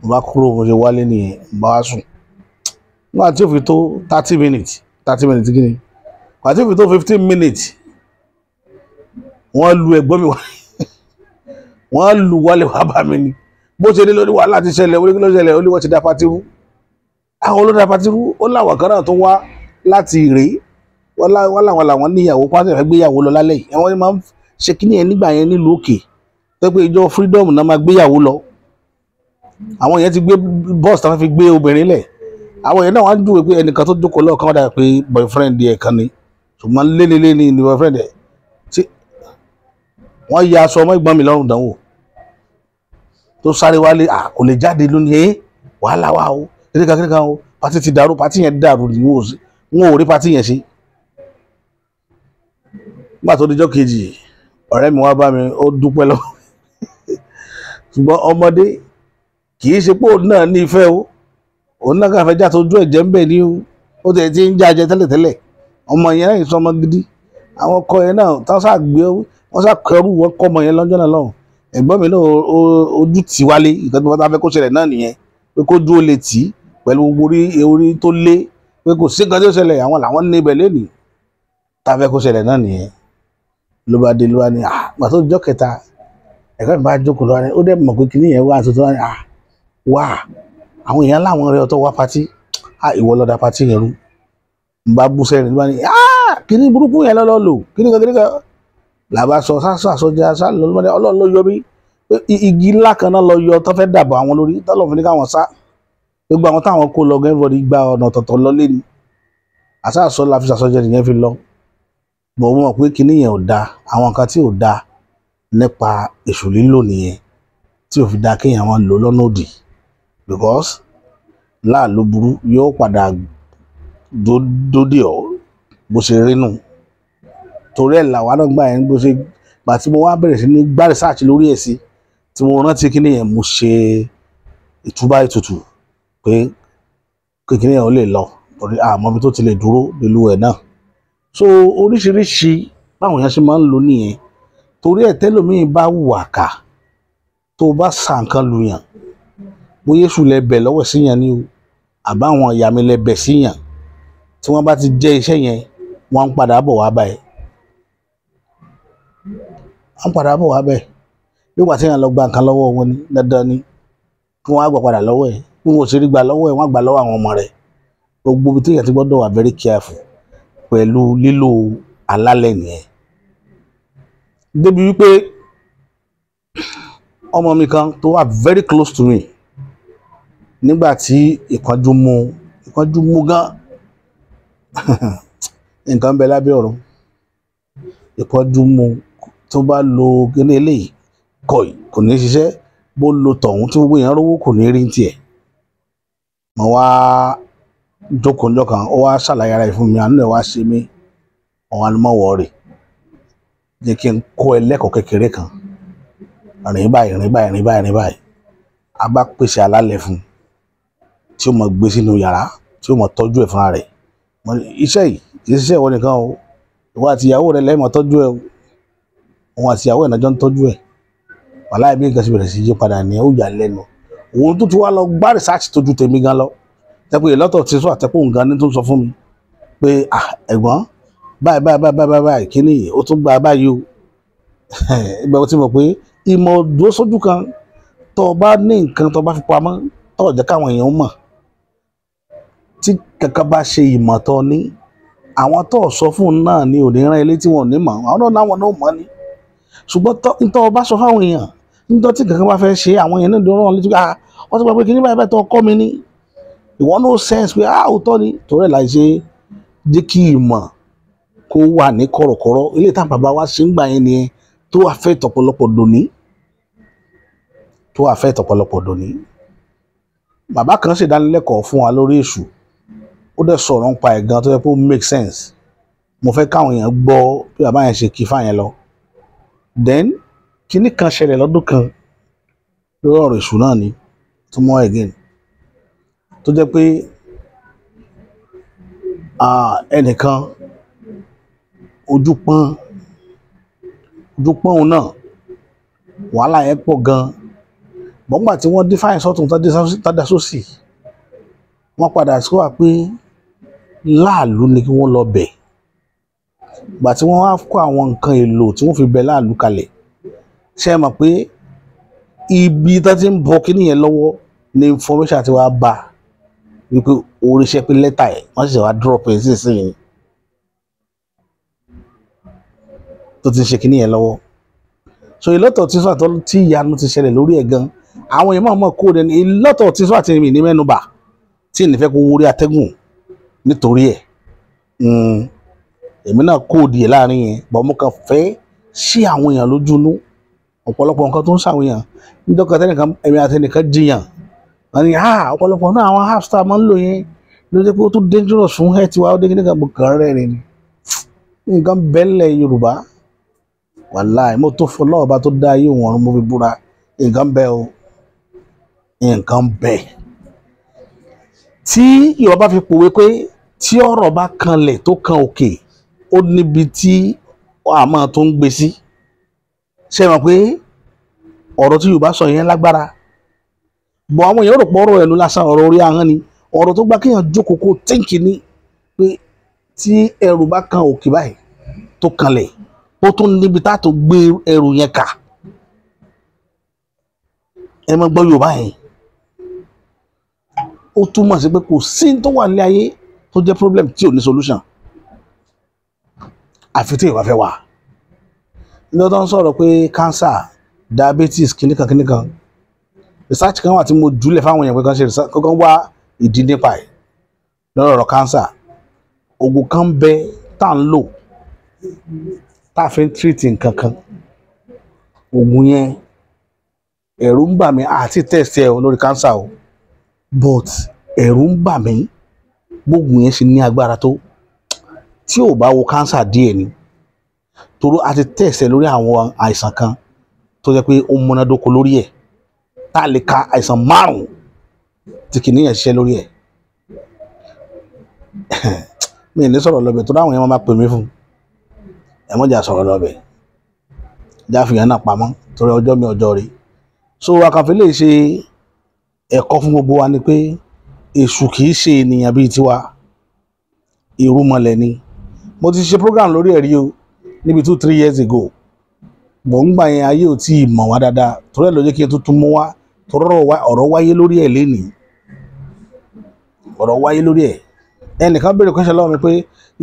mo bá kúrò mo ṣe wálé nìyẹn mo bá wá sùn nígbà tí ó fi tó 30 minutes kí ni nígbà tí ó fi tó 15 minutes wọ́n lu ẹ̀gbọ́n mi wá wọ́n lu wálé wá bá mi ni bó ṣe dé lórí wàhálà ti ṣẹlẹ̀ orí kí ló ṣẹlẹ̀ ó ní wọ́n ti da pátí rú àwọn olóda pátí rú ó láwọn kan náà tó wá láti rèé wọ́n làwọn níyàwó pátí rẹ̀ gbéyàwó lọ lálẹ́ yìí ẹ̀wọ̀n máa ń ṣe kíní yẹn nígbà yẹn nílùú òkè tó pé ìjọ freedom náà máa gbéyàwó lọ àwọn yẹn ti gbé bọ́ọ̀sì táwọn fi gbé obìnrin lẹ̀ àwọn yẹn náà wọ́n á dùn pé ẹnìkan tó jókòó lọ́ọ̀kan wọ́n dà pé boyfriend ẹ̀ kan ni ṣùgbọ́n lélẹ́lẹ́ ni boyfriend ẹ̀ tí wọ́n ya aṣọ ọmọ ìgbọ́n mi lọ́rùn dánwò tó sáré wálé kò lè jáde lónìí wàhálà wà o kíríkan o pátí ti dàrú pátí yẹn dàrú ni wọn ò rí pátí yẹn ṣe nígbà tó dijọ́ kejì ọ̀rẹ́ mi wá bá mi ó dúpẹ́ lọ ṣùgbọ́n ọmọdé kì í ṣe pé òun náà ní ìfẹ́ o òun náà kàn fẹ́ já tójú ẹ̀jẹ̀ ń bẹ̀ ní o ó tẹ̀ tí ń jájẹ tẹ́lẹ̀tẹ́lẹ̀ ọmọ yẹn náà ìsọmọ gidi àwọn ọkọ yẹn náà tán ṣàgbé wọ́n ṣàkẹrù wọn kọ́ ọmọ yẹn lọ́jọ́ náà lọ́hùn ẹ̀gbọ́n mi náà ojú tì wálé ìkan tó bá fẹ́ kó ṣẹlẹ̀ náà nìyẹn pé kó dúró lè tì í pẹ̀lú orí tó lé pé kò sí nǹkan tó ṣẹlẹ̀ àwọn làwọn ní ibẹ̀ lénìí tá a fẹ́ kó ṣẹlẹ̀ náà nìyẹn ló bá dé ló wá ní gbà tó jọ́ kẹta ẹ̀gbọ́n mi bá jókòó lọ́wọ́ ni ó dẹ̀ mọ̀ pé kíní yẹn wá tuntun wá àwọn èèyàn láwọn rẹ̀ ọ̀tọ̀ wá patí ìwọ lọ́dà patí yẹn rú n bá bú sẹ́yìn ló bá ní kíní burúkú yẹn lọ́lọ́ lò kíní kan làbá sọ sásọjà sálọ ọlọ́run ló yọ mí igi ńlá kan náà lọ yọ tó fẹ́ dàbọ̀ àwọn lórí tọ́lọ̀ fún ní káwọn sá gbogbo àwọn táwọn kó lọ gẹ́gẹ́ gba ọ̀nà ọ̀tọ̀ọ̀tọ̀ lọ lé ní àsásọ la fi sàsọjẹ nìyẹn fi lọ bọ̀ wọ́n mọ̀ pé kíní yẹn ò da àwọn nǹkan tí ò da nípa èṣù lílò nìyẹn tí ò fi da kéèyàn wọn lò lọ́nà òdì because láàlú burú yóò padà dódì ọ́ bó ṣe rí nù torí ẹ̀ làwọn náà gbà yẹn bó ṣe gbà tí mo wá bẹ̀rẹ̀ sí ní gbá research lórí ẹ̀ sí tí mo rántí kíní yẹn mo ṣe ìtúbà ètùtù pé kíní yẹn ò lè lọ torí àmọ́ bí tó ti lè dúró nílùú ẹ̀ náà so oríṣiríṣi báwọn èèyàn ṣe máa ń lò nìyẹn torí ẹ̀ tẹ́lòmíì bá hùwà ká tó bá sa nǹkan lu yàn bóyá èṣù lẹ bẹ̀ lọ́wọ́ síyàn ni o àbáwọn ìyá mi lẹ bẹ̀ síyàn tí wọ́n bá ti jẹ́ iṣẹ́ yẹn wọ́n ń padà bọ̀ wá báyìí nígbà tí èèyàn lọ gba nǹkan lọ́wọ́ wọn ni dandan ni kí wọ́n á gbà padà lọ́wọ́ ẹ̀ bí wọ́n ò sì rí gbà lọ́wọ́ ẹ̀ wọ́n á gbà lọ́wọ́ àwọn ọmọ rẹ̀ gbogbo ibi tí èèyàn ti gbọ́dọ̀ wà very careful pẹ̀lú lílo alálẹ̀ nìyẹn débi wípé ọmọ mi kan tó wà very close to me nígbà tí ìpọ́njú mú gan nǹkan bẹ lábẹ́ ọ̀run ìpọ́njú mú tó bá lo kíní eléyìí kò ní ṣiṣẹ́ bó lo tọ̀hún tí gbogbo èèyàn rówó kò ní rí tiẹ̀ mo wá jókòó ńjọ́ kan ó wá ṣàlàyé ara ẹ̀ fún mi àánú ẹ̀ wá ṣe mí ọ̀hún alimọ̀wọ̀ rẹ̀ jẹ́ kí n kó ẹ lẹ́kọ̀ọ́ kékeré kan rìn báyìí a bá pèsè alálẹ̀ fún tí ó mọ̀ gbé sínú yàrá tí ó mọ̀ tọ́jú ẹ̀ fúnra rẹ̀ iṣẹ́ yìí kì í ṣiṣẹ́ ìwọ nìkan o ìwọ àti ìyàwó rẹ lẹ́ẹ̀mọ̀ tọ́jú ẹ̀ o òun àti ìyàwó ẹ̀ náà jọ ń tọ́jú ẹ̀ wàláhì bí nǹkan ṣe bẹ̀rẹ̀ sí yí padà ní ó yà lẹ́nu òun tó ti wá lọ gbá rìsáàtì tójú tèmi gan lọ tẹ́pẹ́ ìlọ́tọ̀ ti sọ àtẹ́pọ̀ nǹkan ní tó ń sọ fún mi pé ẹ̀gbọ́n báyìí kíní ó tún gba báyìí o ìgbà tí mo pé ìmọ̀ dúró sójú kan tó o bá ní nǹkan tó o bá fi pamọ́ tó o jẹ́ káwọn èèyàn mọ̀ tí kankan bá ṣe ìmọ̀ tó ní àwọn tó o sọ fún náà ni ò ní rán ilé tí wọn ò ní mọ̀ àwọn náà láwọn náà mọ̀ ni ṣùgbọ́n tó o bá sọ fáwọn èèyàn nítorí tí kankan bá fẹ́ ṣe àwọn èèyàn náà ló rán létí wọ́n ti gbà pé kíní báyìí tó kọ́ mi ní ìwọ no sense pé òótọ́ ni torí ẹ̀ láì ṣe jẹ́ kí ìmọ̀ kó wà ní kọ̀rọ̀kọ̀rọ̀ ilé ìtàn bàbá wa ṣe ń gbà yẹn nìyẹn tó affect ọ̀pọ̀lọpọ̀ dòní bàbá kan ṣèdánilẹ́kọ̀ọ́ fún wa lórí èṣù ó dẹ̀ sọ̀rọ̀ nípa ẹ̀ gan tó yẹ kó make sense mo fẹ́ káwọn èèyàn gbọ́ bí bàbá yẹn ṣe kí fáyẹn lọ then kíní kan ṣẹlẹ̀ lọ́dún kan lórí ọ̀rọ̀ èṣù náà ni tó mọ́ again tó jẹ́ pé ẹnìkan ojú pọ́n òun náà wàhálà yẹn pọ̀ gan bọ́ngbà tí wọ́n dé fáyẹn sọ́tún tádà sósì wọ́n padà sí wà pé láàlú ni kí wọ́n lọ bẹ̀ gbà tí wọ́n wá kó àwọn nǹkan èlò tí wọ́n fi bẹ̀ láàlú kalẹ̀ ṣe é mọ̀ pé ibi tó ti ń bọ kíní yẹn lọ́wọ́ ni information ti wá bá wípé oríṣẹ́ pé lẹ́tà ẹ̀ wọ́n sì wá drop ẹ̀ sísìn tó ti ń ṣe kíní yẹn lọ́wọ́ so ìlọ́tọ̀ tí sọ àtọ́ tí ìyanu ti ṣẹlẹ̀ lórí ẹ̀ gan àwọn èèyàn máa kó dẹni ìlọ́tọ̀ tí sọ àti mi ní mẹ́nubà tí ì ní fẹ́ kó wórí atẹ́gùn nítorí ẹ̀ èmi náà kó díẹ̀ láàrin yẹn bọ́ mo kàn fẹ́ sí àwọn èèyàn lójúnú ọ̀pọ̀lọpọ̀ nǹkan tó ń ṣàwọn èèyàn nítorí àtẹnìkan ẹ̀mí àtẹnìkan jiyàn wọ́n ní ọ̀pọ̀lọpọ̀ náà àwọn half-star máa ń lò yẹn ló jẹ́ pé ó tún dangerous fún health wa ó dé kíní kan bùkàn rẹ̀ ni nǹkan bẹ́ẹ̀lẹ̀ Yorùbá wàláì mo tó fọlọ́ọ̀bá tó dá ayé òun ọ̀run mo fi búra nǹkan bẹ́ẹ̀ o nǹkan bẹ́ẹ̀ tí Yorùbá fi pòwe pé tí ọ̀rọ̀ bá kanlẹ̀ tó kan òkè ó níbi tí àmọ́ tó ń gbé sí ṣe mọ̀ pé ọ̀rọ̀ tí Yorùbá sọ yẹn lágbára bọ̀ àwọn èèyàn rò pọ̀ ọ̀rọ̀ ẹnu lásán ọ̀rọ̀ orí ahọ́n ni ọ̀rọ̀ tó gbá kéèyàn jókòó kó tíǹkì ní pé tí ẹrù bá kan òkè báyìí tó kanlẹ̀ ó tún níbi tá tó gbé ẹrù yẹn kà ẹ mọ̀ gbọ́ Yorùbá yẹn ó túmọ̀ sí pé kò sí tó wà ní ayé tó jẹ́ problem tí ò ní solution àfi tí Yorùbá fẹ́ wà ní ọdún tó ń sọ̀rọ̀ pé cancer diabetes kìnnìkan research kan wà tí mo jùlẹ̀ fáwọn èèyàn pé kan ṣe research kankan wá ìdí nípa ẹ̀ lọ́rọ̀ ọ̀rọ̀ cancer oògùn kan bẹ tá ń lò tá a fi ń treat nǹkan kan oògùn yẹn ẹ̀rù ń bà mí àti test ẹ̀ lórí cancer o but ẹ̀rù ń bà mí gbóògùn yẹn ṣe ní agbára tó tí ò bá wo cancer díẹ̀ ni torí a ti test ẹ̀ lórí àwọn àìsàn kan tó jẹ́ pé ó múnádóko lórí ẹ̀ tá a lè ka àìsàn 5 tí kìíní yẹn ṣiṣẹ́ lórí ẹ̀ mi ò ní sọ̀rọ̀ lọ́bẹ̀ tó dáwọn èèyàn máa pè mí fún ẹ mọ́ jà sọ̀rọ̀ lọ́bẹ̀ jáfìyàn náà pamọ́ torí ọjọ́ mi ọjọ́ rí so akànfẹ́ lè ṣe ẹ̀kọ́ fún gbogbo wa ni pé èṣù kìí ṣe ènìyàn bíi tiwa irúnmọlẹ̀ ni mo ti ṣe program lórí ẹ̀rí o níbi 2-3 years ago bọ̀ ń gbà yẹn ayé ò tí ì mọ̀ wá dáadáa torí ẹ̀ ló jẹ́ kí n tuntun mú wá torí ọ̀rọ̀ wáyé lórí ẹ̀ lénìí ọ̀rọ̀ wáyé lórí ẹ̀ ẹnìkan béèrè kọ́ṣẹ́ lọ́wọ́ mi pé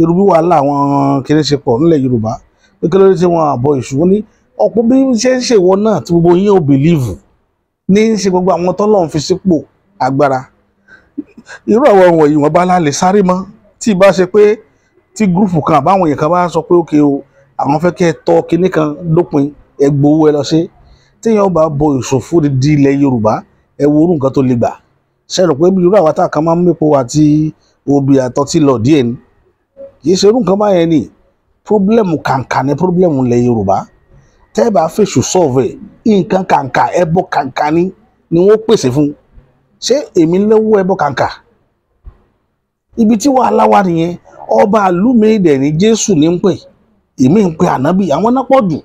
irú bí wàhálà àwọn kiri ṣe pọ̀ nílẹ̀ Yorùbá pé kí ló dé tí wọ́n àbọ̀ èṣù ní ọ̀pọ̀ bí ṣe ń ṣèwọ náà tí gbogbo yín ò bìlíìfù ní ṣe gbogbo àwọn tọ́lọ́run fi sípò agbára irú àwọn wọ̀nyí wọ́n bá lálẹ́ sáré mọ́ tí ì bá ṣe pé tí gúrùpù kan àbáwọn èèyàn kan bá sọ pé ókè o àwọn fẹ́ kẹ́ ẹ tọ́ kinní kan dópin ẹ gbowó ẹ lọ ṣe téèyàn bá bọ èṣù fún di ilẹ̀ Yorùbá ẹ wo orú nǹkan tó le gbà ṣe rò pé irú àwọn tá a kan máa ń mépo àti obì àtọ́tí lọ díẹ̀ ni kì í ṣe irú nǹkan báyẹn ni pírọ́blẹ́mù kàǹkà ní pírọ́blẹ́mù ilẹ̀ Yorùbá tẹ́ ẹ bá fèṣù sọ́ọ̀vẹ̀ nǹkan kàǹkà ẹbọ kàǹkà ni wọ́n pèsè fún ṣé èmi lówó ẹbọ kàǹkà ibi tí wàhálà wà nìyẹn ọba àlùmíìdẹ ní Jésù ní ń pè èmi ń pe ànábì àwọn náà pọ̀ jù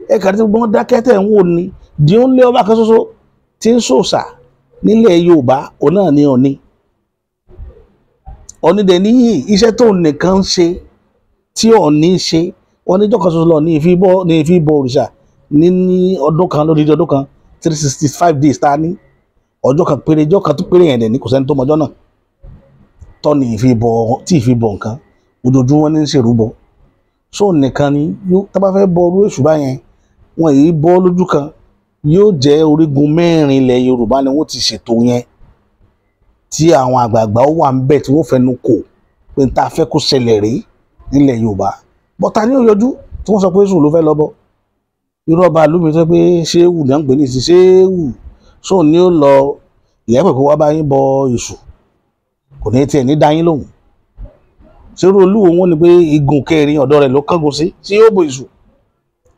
ẹ kàrí tí wọ́n dákẹ́ tẹ̀ ń wò ní di ó ń lé ọba kan ṣoṣo tí ń ṣòṣà nílẹ̀ Yorùbá òun náà ní Ọ̀ọ̀ni Ọ̀ọ̀ni dẹ̀ níyì iṣẹ́ tó nìkan ń ṣe tí Ọ̀ọ̀ni ṣe oníjọ́ kan ṣoṣo lọ ní ìfi bọ òrìṣà ní ọdún kan lórí ọdún kan 365 days ta ní ọjọ́ kan péré tó péré yẹn dẹ̀ ní kò sẹ́ni tó mọjọ́ náà tọ́ni tí ìfi bọ nǹkan ojoojúmọ́ ní ṣèrúbọ so nìkan ni tá bá fẹ́ bọ orú èṣù báyẹn wọn èyí bọ́ lójú kan yóò jẹ́ orígun mẹ́rin ilẹ̀ Yorùbá ni wọ́n ti ṣètò yẹn tí àwọn àgbààgbà ó wà ń bẹ̀ tí wọ́n fẹnu kò pé tá a fẹ́ kó ṣẹlẹ̀ rí nílẹ̀ Yorùbá bọ́ta ní òyọjú tí wọ́n sọ pé èṣù ló fẹ́ lọ bọ irú ọba àlùmí sọ pé ṣéwù ní à ń pè ní ìsìn ṣéwù sóun ni ó lọ ìyẹ́pẹ̀ kó wá bá yín bọ èṣù kò ní tiẹ̀ ní dá yín lóhùn ṣerú olúwo wọn ni pé igun kẹrin ọ̀dọ̀ rẹ̀ ló kángun sí tí yóò bo èṣù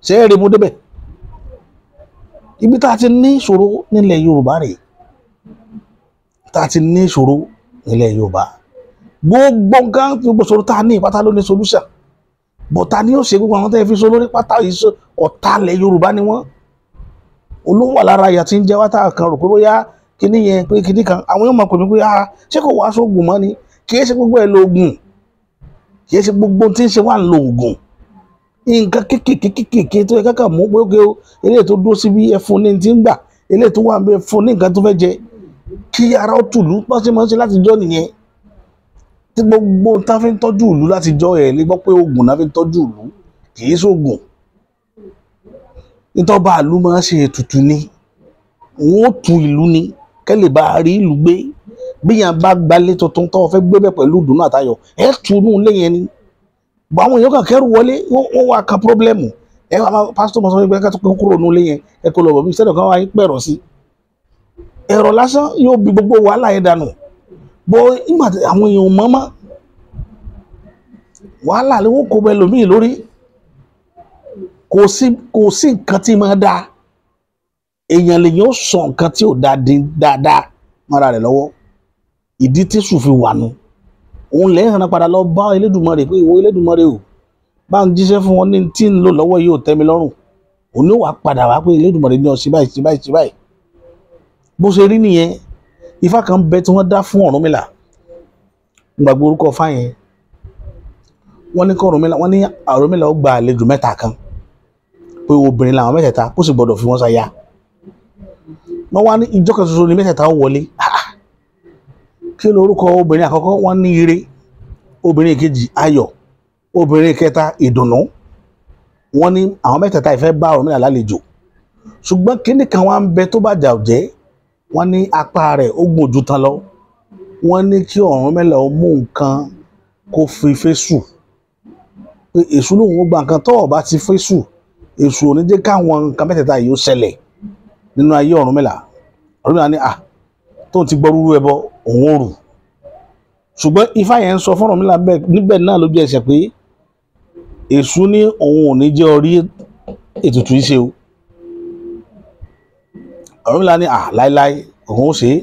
ṣe é rí mú débẹ̀ ibi tá a ti ní ìṣòro nílẹ̀ Yorùbá rèé tá a ti ní ìṣòro nílẹ̀ Yorùbá gbogbo nǹkan gbogbo ìṣòro tá a ní ìpátá ló ní solution bọ̀tá ni ó ṣe gbogbo àwọn tẹ́ fi so lórí pátá ọ̀tá ilẹ̀ Yorùbá ni wọ́n olówó wà lára ìyà tí ń jẹ́ wá tá a kan rò pé bóyá kíní yẹn pé kíní kan àwọn yóò máa pè mí pé ṣé kò wá sóògùn mọ́ ni kì í ṣe gbogbo ẹ̀ lóògùn kì í ṣe gbogbo tí ń ṣe wà ń lo oògùn nǹkan kékèké tó yẹ káka mú pé ókè o eléyìí tó dúró síbi ẹfun ní ti ń gbà eléyìí tó wà ń bẹ fún ní nǹkan tó fẹ́ jẹ kí ara ó tùlú bá ṣe máa ń ṣe láti jọ nìyẹn tí gbogbo tá fi ń tọ́jú ìlú láti jọ ẹ̀ lè gbọ́ pé oògùn náà fi ń tọ́jú ìlú kì í ṣoògùn nítọ́ba ìlú máa ń ṣe ètùtù ni wọ́n ó tu ìlú ni kẹ́lẹ̀ bá rí ìlú gbé bí yàn bá gbalé tuntun tó fẹ́ gbé bẹ̀ pẹ̀lú ìdùnnú àtayọ̀ ẹ̀ tu inú ilé yẹn ni bọ́ àwọn èèyàn kan kẹ́rù wọlé wọ́n wá kan pírọ́blẹ́mù ẹ wá pásítọ̀ mọ̀ sọ pé ká tó kúrò nínú ilé yẹn ẹ kó lọ bọ̀ bí sẹ́dọ̀ kan wá yín pẹ̀rọ sí ẹ̀rọ lásán yóò bí gbogbo wàhálà yẹn dànù bọ́ ìgbà àwọn èèyàn mọ́mọ́ wàhálà ni wọ́n kó bẹ lòmíì lórí kò sí nǹkan tí máa dáa èèyàn lèyàn ó sọ nǹkan tí ò dáadáa mọ́ra rẹ̀ lọ́wọ́ ìdí tí sùn fi wà nù òun lẹ́yìn hàn padà lọ bá Elédùmarè pé ìwọ Elédùmarè o bá ń jíṣẹ́ fún wọn ní tí ń lò lọ́wọ́ yìí ò tẹ́ mi lọ́rùn òun ló wà padà wá pé Elédùmarè ní ọ̀sìn báyìí bó ṣe rí nìyẹn ifá kan bẹ tí wọ́n dá fún Ọ̀rúnmìlà gbàgbé orúkọ fáyẹn wọ́n ní kọ́ Ọ̀rúnmìlà wọ́n ní Ọ̀rúnmìlà ó gba àlejò mẹ́ta kan pé obìnrin làwọn mẹ́tẹ̀ẹ̀ta kó sì gbọ́dọ̀ fi wọ́n ṣaya wọ́n wá ní ìjọ kan ṣoṣo ní mẹ́tẹ̀ẹ̀ta ó wọlé kí lórúkọ obìnrin àkọ́kọ́ wọ́n ní ire obìnrin kejì ayọ̀ obìnrin kẹta ìdùnnú wọ́n ní àwọn mẹ́tẹ̀ẹ̀ta ìfẹ́ bá Ọ̀rúnmìlà lálejò ṣùgbọ́n kíní kan wá ń bẹ tó bá jà jẹ́ wọ́n ní apá rẹ̀ ó gùn ju tán lọ wọ́n ní kí Ọ̀rúnmìlà ó mú nǹkan kó fi fésù pé èṣù lòun ó gba nǹkan tó ọba ti fésù èṣù ò ní jẹ́ káwọn nǹkan mẹ́tẹ̀ẹ̀ta yìí ó ṣẹlẹ̀ nínú ayé Ọ̀rúnmìlà ní tóun ti gbọ́ rúrú ẹbọ òun ò rù ṣùgbọ́n ifá yẹn ń sọ fún Ọ̀rúnmìlà níbẹ̀ náà lójú ẹsẹ̀ pé èṣù ní òun ò ní jẹ́ orí ètùtù yìí ṣe o Ọ̀rúnmìlà ní láíláí òun ó ṣe é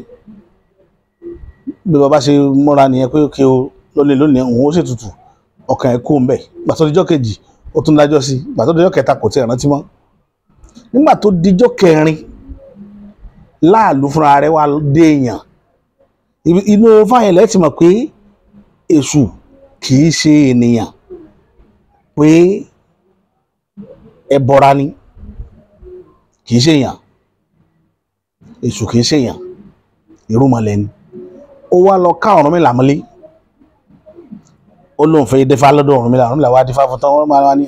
bí bàbá ṣe mọ́ra nìyẹn pé kí o lónìí òun ó ṣètùtù ọkàn ẹ̀ kó ń bẹ̀ gbàtọ́ dijọ́ kejì ó tún dájọ́ sí gbàtọ́ dijọ́ kẹta kò tiẹ̀ rántí mọ́ nígbà tó dijọ́ kẹrin láàlú fúnra rẹ̀ wá dé èèyàn inú fáyẹn lẹ́tì mọ̀ pé èṣù kì í ṣe ènìyàn pé ẹbọra ni kì í ṣe èèyàn èṣù kì í ṣe èèyàn irúnmọlẹ̀ ni ó wá lọ ká Ọ̀rúnmìlà mọ́lé ó lóun fẹ́ dífá lọ́dọ̀ Ọ̀rúnmìlà wá dífá fún tán wọ́n máa wá ní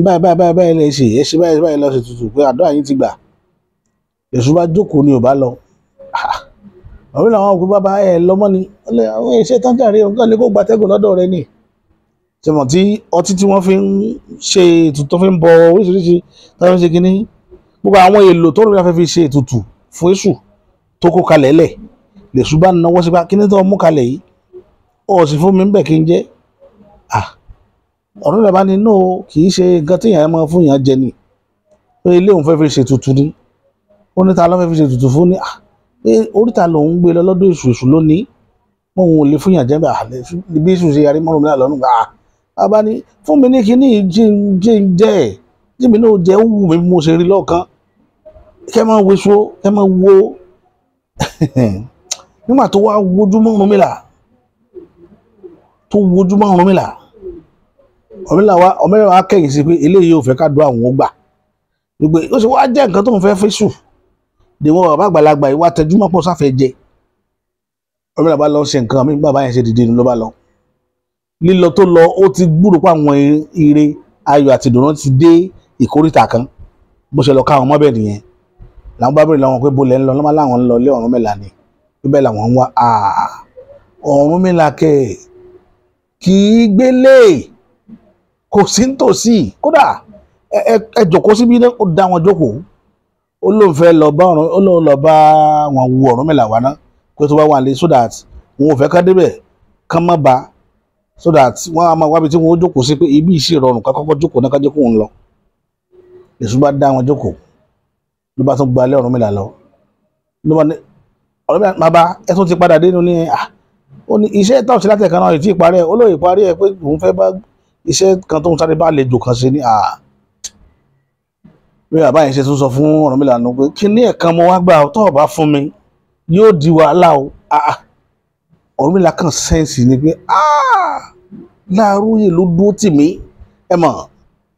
bàbá báyìí lè ṣe ẹ ṣe báyìí lọ ṣe tutù pé àdúrà yín ti gbà èṣù bá jókòó ni ò bá lọ Ọ̀rúnmìlà wọn kò bàbá ẹ lọ́mọ́ ni àwọn iṣẹ́ tán jàre nǹkan ni kò gbatẹ́gùn lọ́dọ̀ rẹ ni tẹmọ̀ tí ọtí tí wọ́n fi ń ṣe ètùtù fi ń bọ oríṣiríṣi tó fi ń ṣe kínní gbogbo àwọn èlò tó rìn afẹ́ fi ṣe ètùtù fún èṣù tó kó kalẹ̀ lẹ̀ lèṣù bá náwó sí pa kíní tó mú kalẹ̀ yìí ó sì fún mi ń bẹ̀ kí n jẹ́ Ọ̀rúnmìlà bá ní no kì í ṣe nǹkan tí èèyàn máa fún èèyàn jẹ ni pé ilé òun fẹ́ fi ṣe ètùtù ni ó ní ta ló fẹ́ fi ṣe ètùtù fún ni pé oríta lòun gbé lọ lọ́dọ̀ èṣù lónìí wọn ò lè fún yàn jẹ́ bí èṣù ṣe yarí mọ́rùn mílà lọ́nù bàbá ní fún mi ní kíní jẹ́ jẹ́mi náà jẹ́ ó wù mí mo ṣe rí lọ́ọ̀kan kẹ́ máa wo so kẹ́ máa wo nígbà tó wá wojú mọ́rùn mílà ọmọlẹ́wà wa kẹ́yìn sí pé eléyìí ò fẹ́ ká dùn àwọn ó gbà gbogbo ó sì wá jẹ́ nǹkan tó ń fẹ́ fẹ́sù dèwọ̀n bàbá àgbàlagbà yìí wá tẹjúmọ́ pọ̀ sáfẹ́ jẹ ọmọlẹ́wà bá lọ ṣe nǹkan mi bàbá yẹn ṣe dìde ló bá lọ lílọ tó lọ ó ti gbúrò pé àwọn ire ayọ̀ àti ìdùnnú ti dé ìkórìtà kan bó ṣe lọ káwọn mọ́bẹ̀ nìyẹn làwọn bá bèrè lọ́wọ́ pé bolẹ̀ ń lọ lọ́mọ láwọn ń lọ ilé Ọ̀rúnmìlà ni bíbẹ̀ làwọn ń wá Ọ̀rúnmìlà kẹ̀ kì í gbélé kò sí nítòsí kódà ẹ jókòó síbi náà ó dá wọn jókòó ó lóun fẹ́ lọ bá wọn wu Ọ̀rúnmìlà wá náà pé tó bá wà lé so that wọn ò fẹ́ ká débẹ̀ kán má ba so that wọn á máa wábi tí wọn ó jókòó sí pé ibi ìṣe ìrọ̀rùn ká kọ́kọ́ jókòó náà ká jẹ́ kóun lọ èṣù bá dá wọn jókòó ló bá tún gbalẹ̀ Ọ̀rúnmìlà lọ ló bá ní Ọ̀rúnmìlà bàbá ẹ tún ti padà dé nínú ní ó ní iṣẹ́ táwọn ṣe látẹ̀ kan náà ìtì ìparí ẹ̀ olóyè parí ẹ̀ pé òun fẹ́ bá iṣẹ́ kan tó ń sáré bá àlejò kan ṣe ní bí bàbá yẹn ṣe tún sọ fún Ọ̀rúnmìlà nù pé kí ní ẹ̀kan mo wá gbà tó o bá fún mi yóò di wàhálà o Ọ̀rúnmìlà kan sẹ́ǹsì ni pé Láàrúyè ló dúró tì mí ẹ mọ̀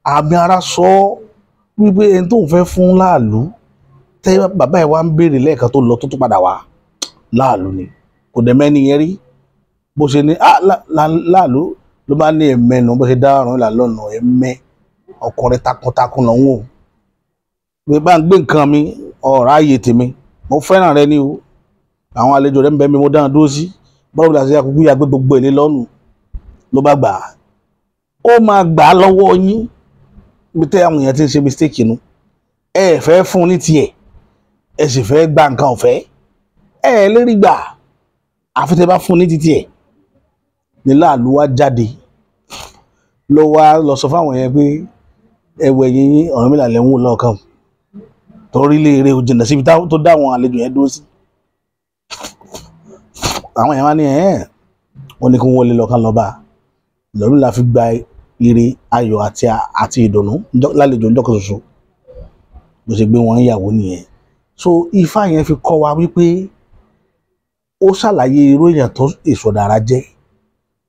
àmì ara sọ wípé ẹni tó ń fẹ́ fún Láàlú tẹ́ bàbá ẹ̀ wá ń béèrè lẹ́ẹ̀kan tó lọ tó tún padà wá Láàlú ni kò dẹ̀ mẹ́ni yẹn rí bó ṣe ní Láàlú ló bá ní ẹ̀mẹ́nu bó ṣe dá Ọ̀rúnmìlà lọ́nà ẹ̀mẹ́ ọkùnrin takuntakun lọ́wọ́ pé bá ń gbé nǹkan mi ọ̀rọ̀ ayé tèmi mo fẹ́ràn rẹ ní o àwọn àlejò rẹ ń bẹ mi mo dáhùn dúró sí báwo la ṣe akúkú ya gbé gbogbo èlé lọ́nu ló bá gbà á ó máa gbà á lọ́wọ́ yín bí tẹ́ àwọn èèyàn ti ń ṣe mistake nu ẹ fẹ́ fún ní tiẹ̀ ẹ sì fẹ́ gba nǹkan ọ̀fẹ́ ẹ lérí gbà àfi tẹ́ bá fún ní títí ẹ̀ ní Láàlú wá jáde ló wá lọ sọ fáwọn yẹn pé ẹwẹ̀ yín Ọ̀rúnmìlà lẹ́wọ̀n lọ́ọ̀kan torí lè rè òjìnà síbi tó dá àwọn àlejò yẹn dúró sí àwọn yẹn wá ní wọn ní kí wọn wọlé lọ́ọ̀kan lọ́ba Ọ̀rúnmìlà fi gba ire ayọ̀ àti ìdùnnú lálejò ńjọ́ kan ṣoṣo bó ṣe gbé wọn ìyàwó nìyẹn so Ifá yẹn fi kọ́ wa wípé ó ṣàlàyé irú èèyàn tó Èṣùdàrà jẹ́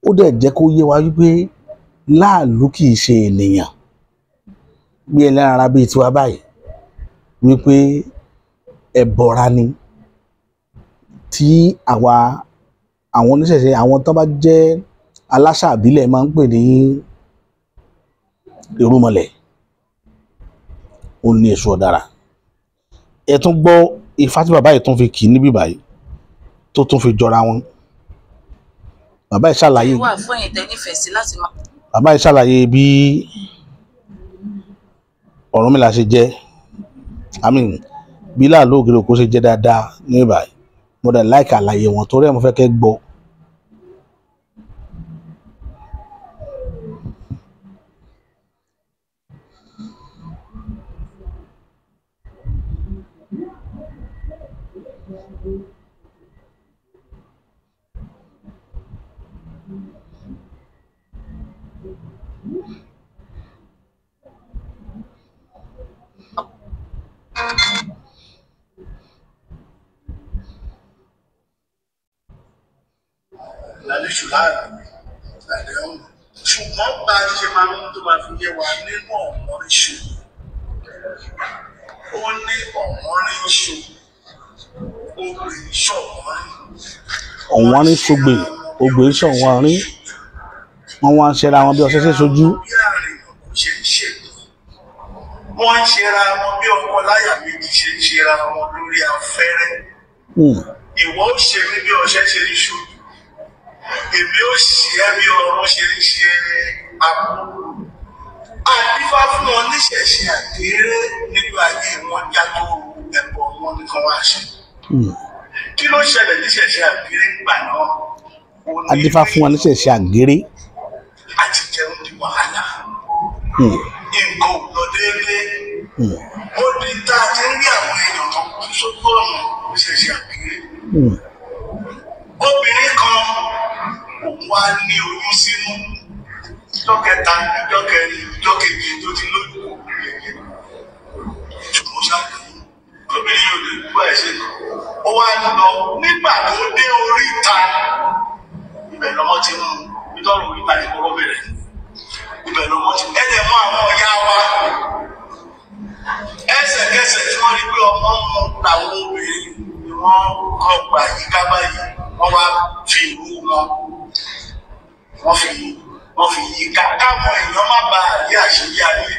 ó dẹ̀ jẹ́ kó yé wa wípé Láàlú kì í ṣe ènìyàn bí ẹlẹ́ran ara bíi tiwa báyìí wípé ẹbọra ni tí àwọn oníṣẹ̀ṣe àwọn tó bá jẹ́ aláṣà àbílẹ̀ máa ń pè ní irúnmọlẹ̀ ó ní Èṣùdàrà ẹ tún gbọ́ Ifá tí bàbá yìí tún fi kì í níbí báyìí tó tún fi jọra wọn bàbá yìí ṣàlàyé bí Ọ̀rúnmìlà ṣe jẹ́ bí Láàlú Ògìrìkó ṣe jẹ́ dáadáa ní ìbàyìí mo dẹ̀ láìka àlàyé wọn torí ẹ̀ mo fẹ́ kẹ́ gbọ́. Lálejò láàrin àdéhùn ṣùgbọ́n bá a ṣe máa ń tó máa fi yé wa nínú ọ̀mọ́rin ṣu ó ní ọ̀mọ́rin ṣu obìnrin ṣọ̀wọ́rin. Ọ̀wọ́nrín ṣògbè obìnrin ṣọ̀wọ́nrín wọ́n wá ń ṣera wọn bí ọṣẹ ṣe sojú. bí àrùn kò ṣe ń ṣètò wọ́n ń ṣera wọn bí ọkọ láyà méjì ṣe ń ṣera wọn lórí afẹ́rẹ́. Ìwọ ó ṣe mí bí ọṣẹ ṣe ń ṣojú èmi ó ṣe é bí ọrùn ṣe ń ṣe àpò. Àdífá fún wọn níṣẹ̀ṣe àdéré nígbà ayé wọn jágbó ẹ̀bọ̀ wọn nìkan wá ṣe. Kí ló ṣẹlẹ̀ níṣẹ̀ṣe àdéré nígbà náà? Àdífá fún wọn níṣẹ̀ṣe àdéré. Àti jẹun di wàhálà. Nǹkan ò lọ déédéé. Ó di tá a ti ń rí àwọn èèyàn tó kú sójú ọ̀nà níṣẹ̀ṣe àdéré. obìnrin kan òun wá ní oyún sínú ìjọ́ kẹta ìjọ́ kẹrin ìjọ́ keje tó ti lóyún ṣùgbọ́n ṣàkóso obìnrin yóò lè gbọ́ ẹ̀ṣẹ̀ ó wá lọ nígbà tó dé oríta ibẹ̀ lọ́mọ ti mú nítorí oríta ní kọ́kọ́ bẹ̀rẹ̀ ibẹ̀ lọ́mọ ti ẹ̀dẹ̀ mọ́ àwọn ọ̀yá wa ẹsẹ̀kẹsẹ̀ tí wọ́n rí pé ọmọ mú làwọn obìnrin ni wọ́n kọ́ gbà yíká báyìí wọ́n wá fi ìlú wọ́n fi yíká káwọn èèyàn má ba àrí àṣírí ayé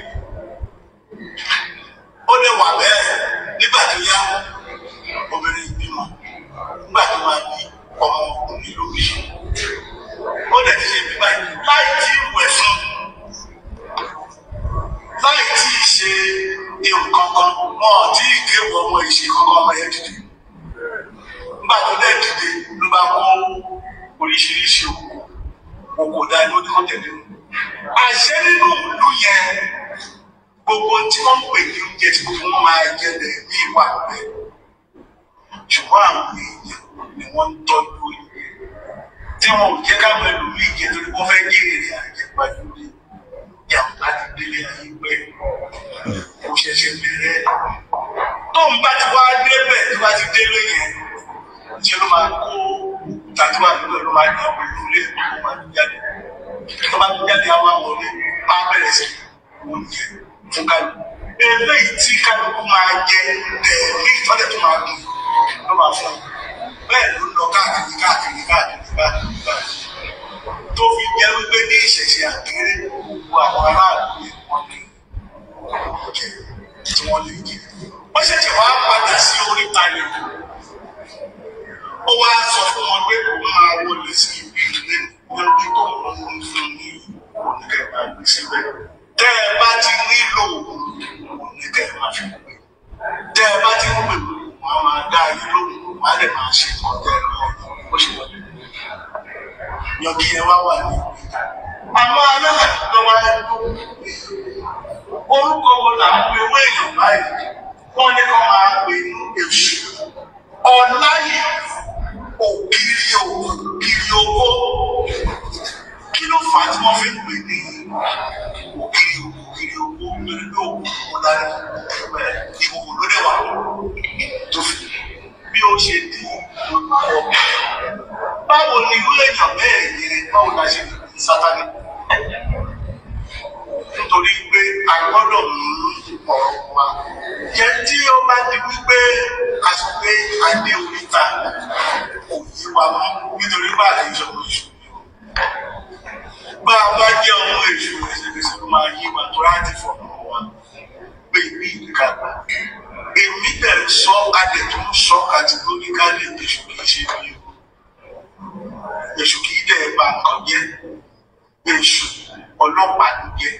ó lè wà bẹ́ẹ̀ nígbà tó yá obìnrin ìbímọ nígbà tó máa bí ọmọ ọkùnrin lórí ó lè ti ṣe bíbá láì tí ìwẹ̀ fún láì tí ì ṣe ewu kankan wọn ò tí ì gé ọmọ ìṣe kankan ọmọ yẹn dìde nígbà tó dẹ̀ dìde ló bá kó oríṣiríṣi oko dání ó ní kó tẹ̀lé wọn. àṣẹ nínú ìlú yẹn gbogbo tí wọ́n ń pè ní oúnjẹ tí gbogbo wọn máa jẹ lẹ̀ ní ìwà rẹ̀ ṣùgbọ́n àwọn èèyàn ni wọ́n ń tọ́jú ìwé tí wọn ò jẹ́ káwọn ẹlòmíì jẹ torí wọ́n fẹ́ gé èrè àjẹpájú ní ìyàwó láti délé ayé pẹ́ kò ṣẹ̀ṣẹ̀ bẹ̀rẹ̀ tó ń bá ti wá débẹ̀ tó bá ti délé yẹn ṣe ló máa kó tàbí wà nígbà ló máa ní àwọn ìlú ilé tó máa ń jáde tó bá ń jáde àwọn àwọlé máa bẹ̀rẹ̀ sí oúnjẹ fún kálukú eléyìí tí kálukú máa jẹ ní ìtọ́lẹ̀ tó máa dùn ló máa fún un bẹ́ẹ̀ ló lọ káàkiri tó fi jẹ́ wípé ní ìṣẹ̀ṣẹ̀ àkéré gbogbo àwọn aráàlú yẹn wọ́n ní oúnjẹ tí wọ́n lè jẹ wọ́n ṣẹ̀ṣẹ̀ wá padà sí oríta yẹn ó wá sọ fún wọn pé òun máa wọlé sí ibi ìlú lórí tó ń fún ní oníkẹ̀kẹ́ àgbè síbẹ̀ tẹ́ ẹ bá ti nílò oníkẹ̀kẹ́ máa fi pè tẹ́ ẹ bá ti ń pè wọ́n máa dá yín lóhùn wọ́n á lè máa ṣe kọ́tẹ́ lọ́wọ́ bó ṣe wọlé yangi yẹn wá wà ní àwọn aláàbò tó wá orúkọ wo là ń pe owó èèyàn báyìí wọ́n ní kó máa pè ní èṣù ọ̀láyè òkìrì owó kí ló fà á tí wọ́n fi ń pè ní òkìrì owó pẹ̀lú òkú lára ìwòwò ló dé wà tó fi bí ó ṣe di olùkọ́ báwo ni irú èèyàn bẹ́ẹ̀ yẹn báwo la ṣe lè ní Sátánì nítorí pé a gbọ́dọ̀ mú ọ̀rọ̀ wa jẹ́ tí ó bá di wípé a sọ pé a dé oríta kò yí wa mọ́ nítorí bá a lè sọ pé èṣù bá a bá jẹ́ ọmọ èṣù ẹsẹ̀kẹsẹ̀ ló máa yí wa tó láti fọ̀nà wa pé ìbí ìdíkàgbà èmi dẹ̀ ń sọ adẹ̀ tó ń sọ kàtìgóríkálì èṣù kìí ṣe bí o èṣù kìí dẹ̀ bá nǹkan jẹ́ èṣù ọlọ́pàá ló jẹ́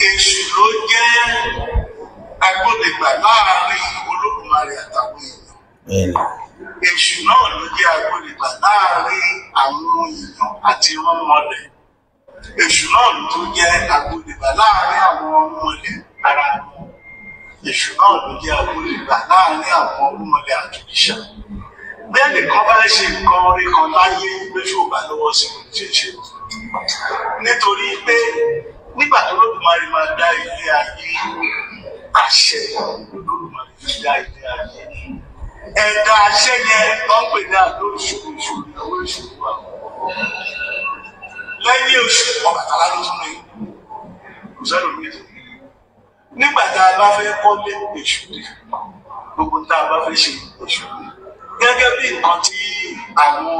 èṣù ló jẹ́ agbódegbà láàrin Olódùmarè àtàwọn èèyàn èṣù náà ló jẹ́ agbódegbà láàrin àwọn èèyàn àti ọmọlẹ̀ èṣù náà ló tún jẹ́ agbódegbà láàrin àwọn ọmọlẹ̀ ara wọn èṣù náà ló jẹ́ agbódegbà láàrin àwọn ọmọlẹ̀ àtúnṣe bẹ́ẹ̀ nìkan bá ṣe nǹkan orí kan láyé lóṣù bá lọ́wọ́ sí ohun tí ń ṣe nítorí pé nígbà tó Olódùmarè máa dá ilé ayé àṣẹ Olódùmarè fi dá ilé ayé ẹ̀dá àṣẹ yẹn wọ́n pè ní àlọ́ ìṣòro ìyàwó ìṣòro àwọn lẹ́yìn oṣù Ọbàtálá ló tún lè kò sẹ́nu méjì nígbà tá a bá fẹ́ kọ́lé èṣù dé gbogbo tá a bá fẹ́ ṣe èṣù dé gẹ́gẹ́ bí nǹkan tí àwọn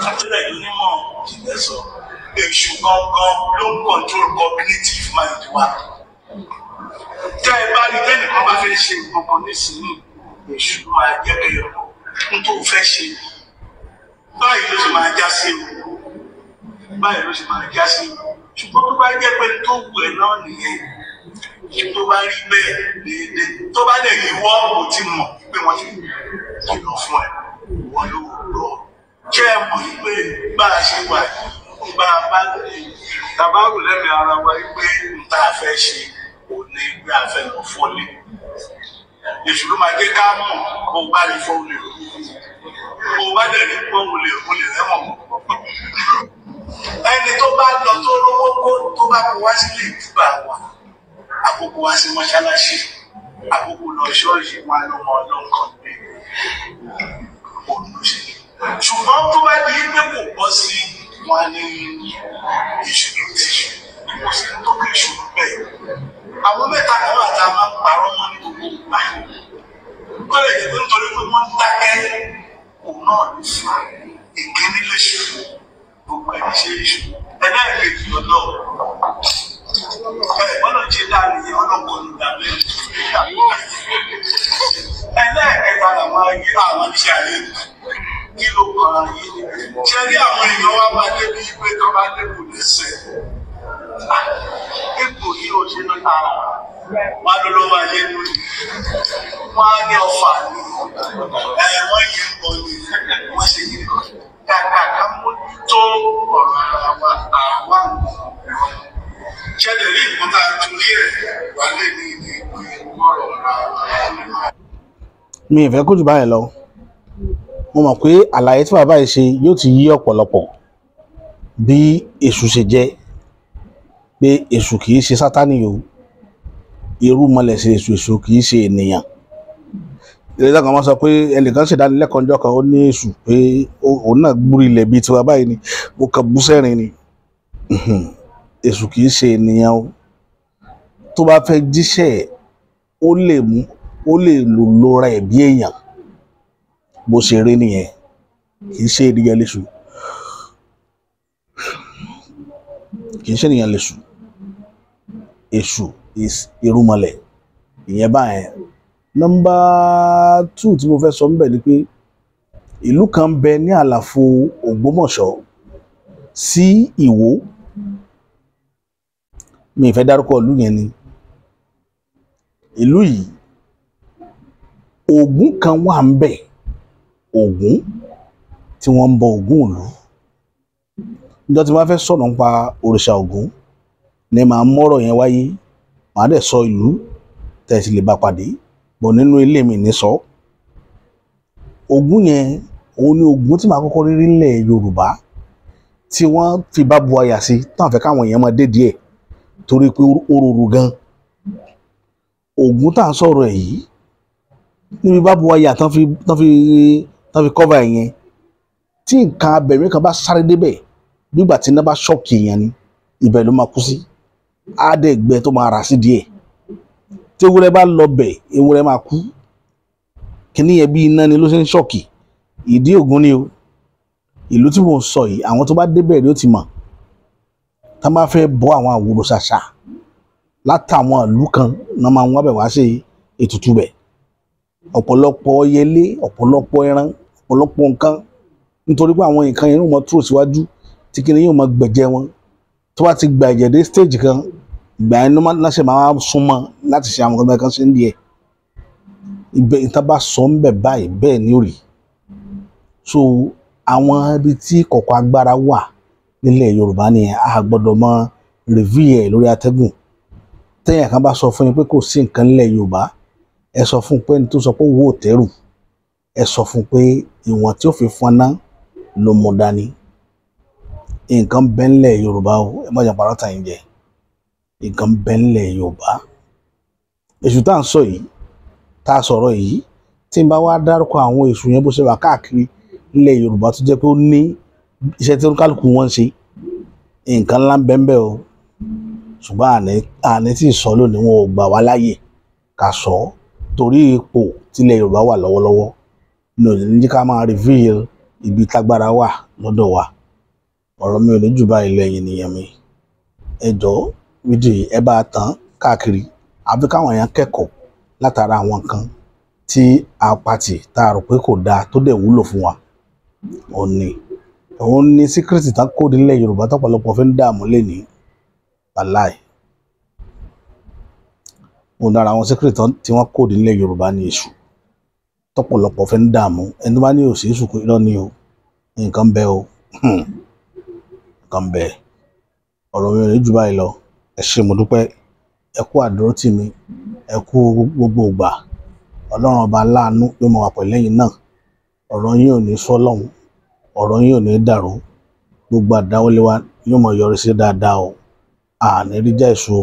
àtìlẹ́yìn onímọ̀ ìjìnlẹ̀ sọ èṣù gangan ló ń control cognitive mind wa tẹ́ ẹ bá rí tẹ́nìkan bá fẹ́ ṣe nǹkan kan nísìnyí èṣù máa jẹ́ pé n tó fẹ́ ṣe báyìí ló ṣe máa já sí o báyìí ló ṣe máa já sí o ṣùgbọ́n tó bá jẹ́ pé tó wù ẹ́ náà nìyẹn tó bá rí bẹ́ẹ̀ déédéé tó bá dẹ̀ yí wọ́ kò tí mọ̀ pé wọ́n ti kìlọ̀ fún ẹ wọ́n ló lọ jẹ́ mọ̀ pé bá a ṣe wà bá a bá tàbá rò lẹ́mìí ara wa pé n tá a fẹ́ ṣe ò ní gbé a fẹ́ lọ fọ́lé èṣù ló máa jẹ́ ká mọ̀ kó bá rí fọ́lé mo bá dẹ̀ ní pé mo lè rẹ́wọ̀n ẹni tó bá lọ tó rówó kó tó bá kó wá sílé ìdúgbà wa àkókò wá sí mọ́ṣáláṣí àkókò lọ ṣọ́ọ̀ṣì wọn lọ́mọ ọlọ́kan pé òun ló ṣe ṣùgbọ́n tó bá di pé kò bọ́ sí wọn ní ìṣòro ti kò sí tó kè ṣòro bẹ́ẹ̀ àwọn mẹ́ta kan wà tá a máa ń parọ́ mọ́ ní gbogbo ìgbà kó lè jẹ́ pé nítorí pé wọ́n ń dákẹ́ òun náà ló fa ìkíní léṣe gbogbo ẹni ṣe iṣu ẹlẹ́ẹ̀kejì ọlọ́ gbọ́dọ̀ ṣe dáàbì ọlọ́kọ̀ nígbàgbé ẹlẹ́ẹ̀kẹta làwọn ayé àwọn iṣẹ́ ayé kí ló kàn án yìí ṣe rí àwọn èèyàn wá bá débi pé tó bá débò lẹ́sẹ̀ ipò yìí ò ṣe ní ara wọn ló lọ́wọ́ ayé lórí wọn á ní ọfà ní wọ́n yìí ń bọ̀ ní wọ́n ṣe yìí kàkà ká mójútó ọ̀rọ̀ ara wa àwa ṣẹlẹ̀ rí nǹkan tá a torí ẹ̀ wà lé ní ìdí ọ̀rọ̀ ara wa. mi ì fẹ́ kó jù báyìí lọ mo mọ̀ pé àlàyé tí bàbá yìí ṣe yóò ti yí ọ̀pọ̀lọpọ̀ bí èṣù ṣe jẹ́ pé èṣù kìí ṣe sátánì o irú mọlẹ̀ sí èṣù kìí ṣe ènìyàn ìrẹsà kan máa sọ pé ẹnìkan ṣèdánilẹ́kọ̀ọ́ ọjọ́ kan ó ní èṣù pé òun náà gbúrí ilẹ̀ bíi tiwa báyìí ni mo kàn bú sẹ́rìn ni èṣù kìí ṣe ènìyàn o tó bá fẹ́ jíṣẹ́ ó lè lòra ẹ̀ bí èèyàn bó ṣe rí nìyẹn kìí ṣe ènìyàn léṣù kìí ṣe ènìyàn léṣù èṣù is irúmọlẹ̀ ìyẹn báyẹn. Nọ́mbà 2 tí mo fẹ́ sọ níbẹ̀ ni pé ìlú kan bẹ ní àlàfo Ògbómọ̀ṣọ́ sí Ìwó mi ìfẹ́ dárúkọ ìlú yẹn ni ìlú yìí Ògún kan wà ń bẹ Ògún tí wọ́n ń bọ Ògún ìlú níjọ́ tí wọ́n fẹ́ sọ̀rọ̀ nípa òrìṣà Ògún ni màá mọ́rọ̀ yẹn wáyé màá dẹ̀ sọ ìlú tẹ̀sí lè bá pàdé bọ̀ nínú ilé mi ní sọ Ògún yẹn òun ni Ògún tí màá kọ́kọ́ rí nílẹ̀ Yorùbá tí wọ́n fi bá bu àyà sí táwọn fẹ́ káwọn èèyàn máa dé díẹ̀ torí pé ó rorò gan Ògún tá à ń sọ̀rọ̀ ẹ̀ yìí níbi bá bu àyà tán fi cover ẹ̀ yẹn tí nǹkan abẹ̀mí kan bá sáré débẹ̀ nígbà tí iná bá ṣọ́ọ̀kì èèyàn ni ibẹ̀ ló máa kú sí á dẹ̀ gbẹ tó máa rà sí díẹ̀ tí ewúrẹ́ bá lọ bẹ̀ ewúrẹ́ máa kú kíní yẹn bí iná ni ló ṣe ń ṣọ́ọ̀kì ìdí Ògún ni o ìlú tí mò ń sọ yìí àwọn tó bá débẹ̀ rí ó ti mọ̀ tá máa fẹ́ bọ́ àwọn àwòrò ṣàṣà látàwọn ìlú kan náà máa wọ́n bẹ̀ wá ṣe ètùtù bẹ̀ ọ̀pọ̀lọpọ̀ ọyẹlé ọ̀pọ̀lọpọ̀ ẹran ọ̀pọ̀lọpọ̀ nǹkan nítorí pé àwọn nǹkan yẹn wọ́n túrò síwájú tí kíní yóò máa gbẹ̀jẹ̀ wọn tó bá ti gba ẹ̀jẹ̀ dé stage kan ìgbà yẹn láṣẹ máa súnmọ́ láti ṣe àwọn ọmọ kan ṣe ń di ẹ̀ ibẹ̀ ìta bá sọ ń bẹ̀ báyìí bẹ́ẹ̀ ni ó rí so àwọn ibi tí kọ̀kọ̀ agbára wà nílẹ̀ Yorùbá ni a gbọ́dọ̀ mọ review ẹ̀ lórí atẹ́gùn tẹ́yìn kan bá sọ fún yín pé kò sí nǹkan nílẹ̀ Yorùbá ẹ sọ fún pé ní tó sọ pé owó òtẹ́rù ẹ sọ fún pé ìwọ̀n tí ó fi fọnná ló mú dání nǹkan bẹ́ẹ̀ nílẹ̀ Yorùbá o ẹ má jẹ́ parọ́ tàn yín jẹ nǹkan bẹ́ẹ̀ nílẹ̀ Yorùbá èṣù tá à ń sọ yìí tá a sọ̀rọ̀ yìí tí n bá wá dárúkọ àwọn èṣù yẹn bó ṣe wà káàkiri nílẹ̀ Yorùbá tó jẹ́ pé ó ní iṣẹ́ tí kálukú wọn ṣe nǹkan ńlá bẹ́ẹ̀ o ṣùgbọ́n àní tí ì sọ lónìí wọn ò gbà wá láàyè ká sọ torí ipò tílẹ̀ Yorùbá wà lọ́wọ́lọ́wọ́ ní òní ní ká máa reveal ibi tágbára wà lọ́dọ̀ wa ọ̀rọ̀ mi ò ní jù báyìí lẹ́yìn nìyẹn mi ẹ jọ̀ọ́ fídíò yìí ẹ bá tàn káàkiri àbí káwọn èèyàn kẹ́kọ̀ọ́ látara àwọn nǹkan tí a pàtì tá a rò pé kò dáa tó dẹ̀ wúlò fún wa òun ni síkírìtì tán kó nílẹ̀ Yorùbá tọ́pọ̀lọpọ̀ fi ń dààmú lẹ́ni wàláì òun dára àwọn síkírìtì tí wọ́n kó nílẹ̀ Yorùbá ní èṣù tọ́pọ̀lọpọ̀ fi ń dààmú ẹni tó bá ní òsì èṣù kò irọ́ ni o nǹkan bẹ́ẹ̀ o nǹkan bẹ́ẹ̀ ọ̀rọ̀ mi ò ní jù báyìí lọ ẹ ṣé mo dúpẹ́ ẹ kú àdúró tì mí ẹ kú gbogbo ìgbà Ọlọ́run ọba aláàánú yóò máa wà pẹ̀lú ẹ̀yin náà ọ̀rọ̀ yín ò ní sọ́lọ́hún, ọ̀rọ̀ yín ò ní dàrú, gbogbo àdáwọ́lé wa yóò mọ̀ yọrí sí dáadáa o, àní rí já èso,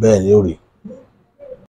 bẹ́ẹ̀ ni ó rí.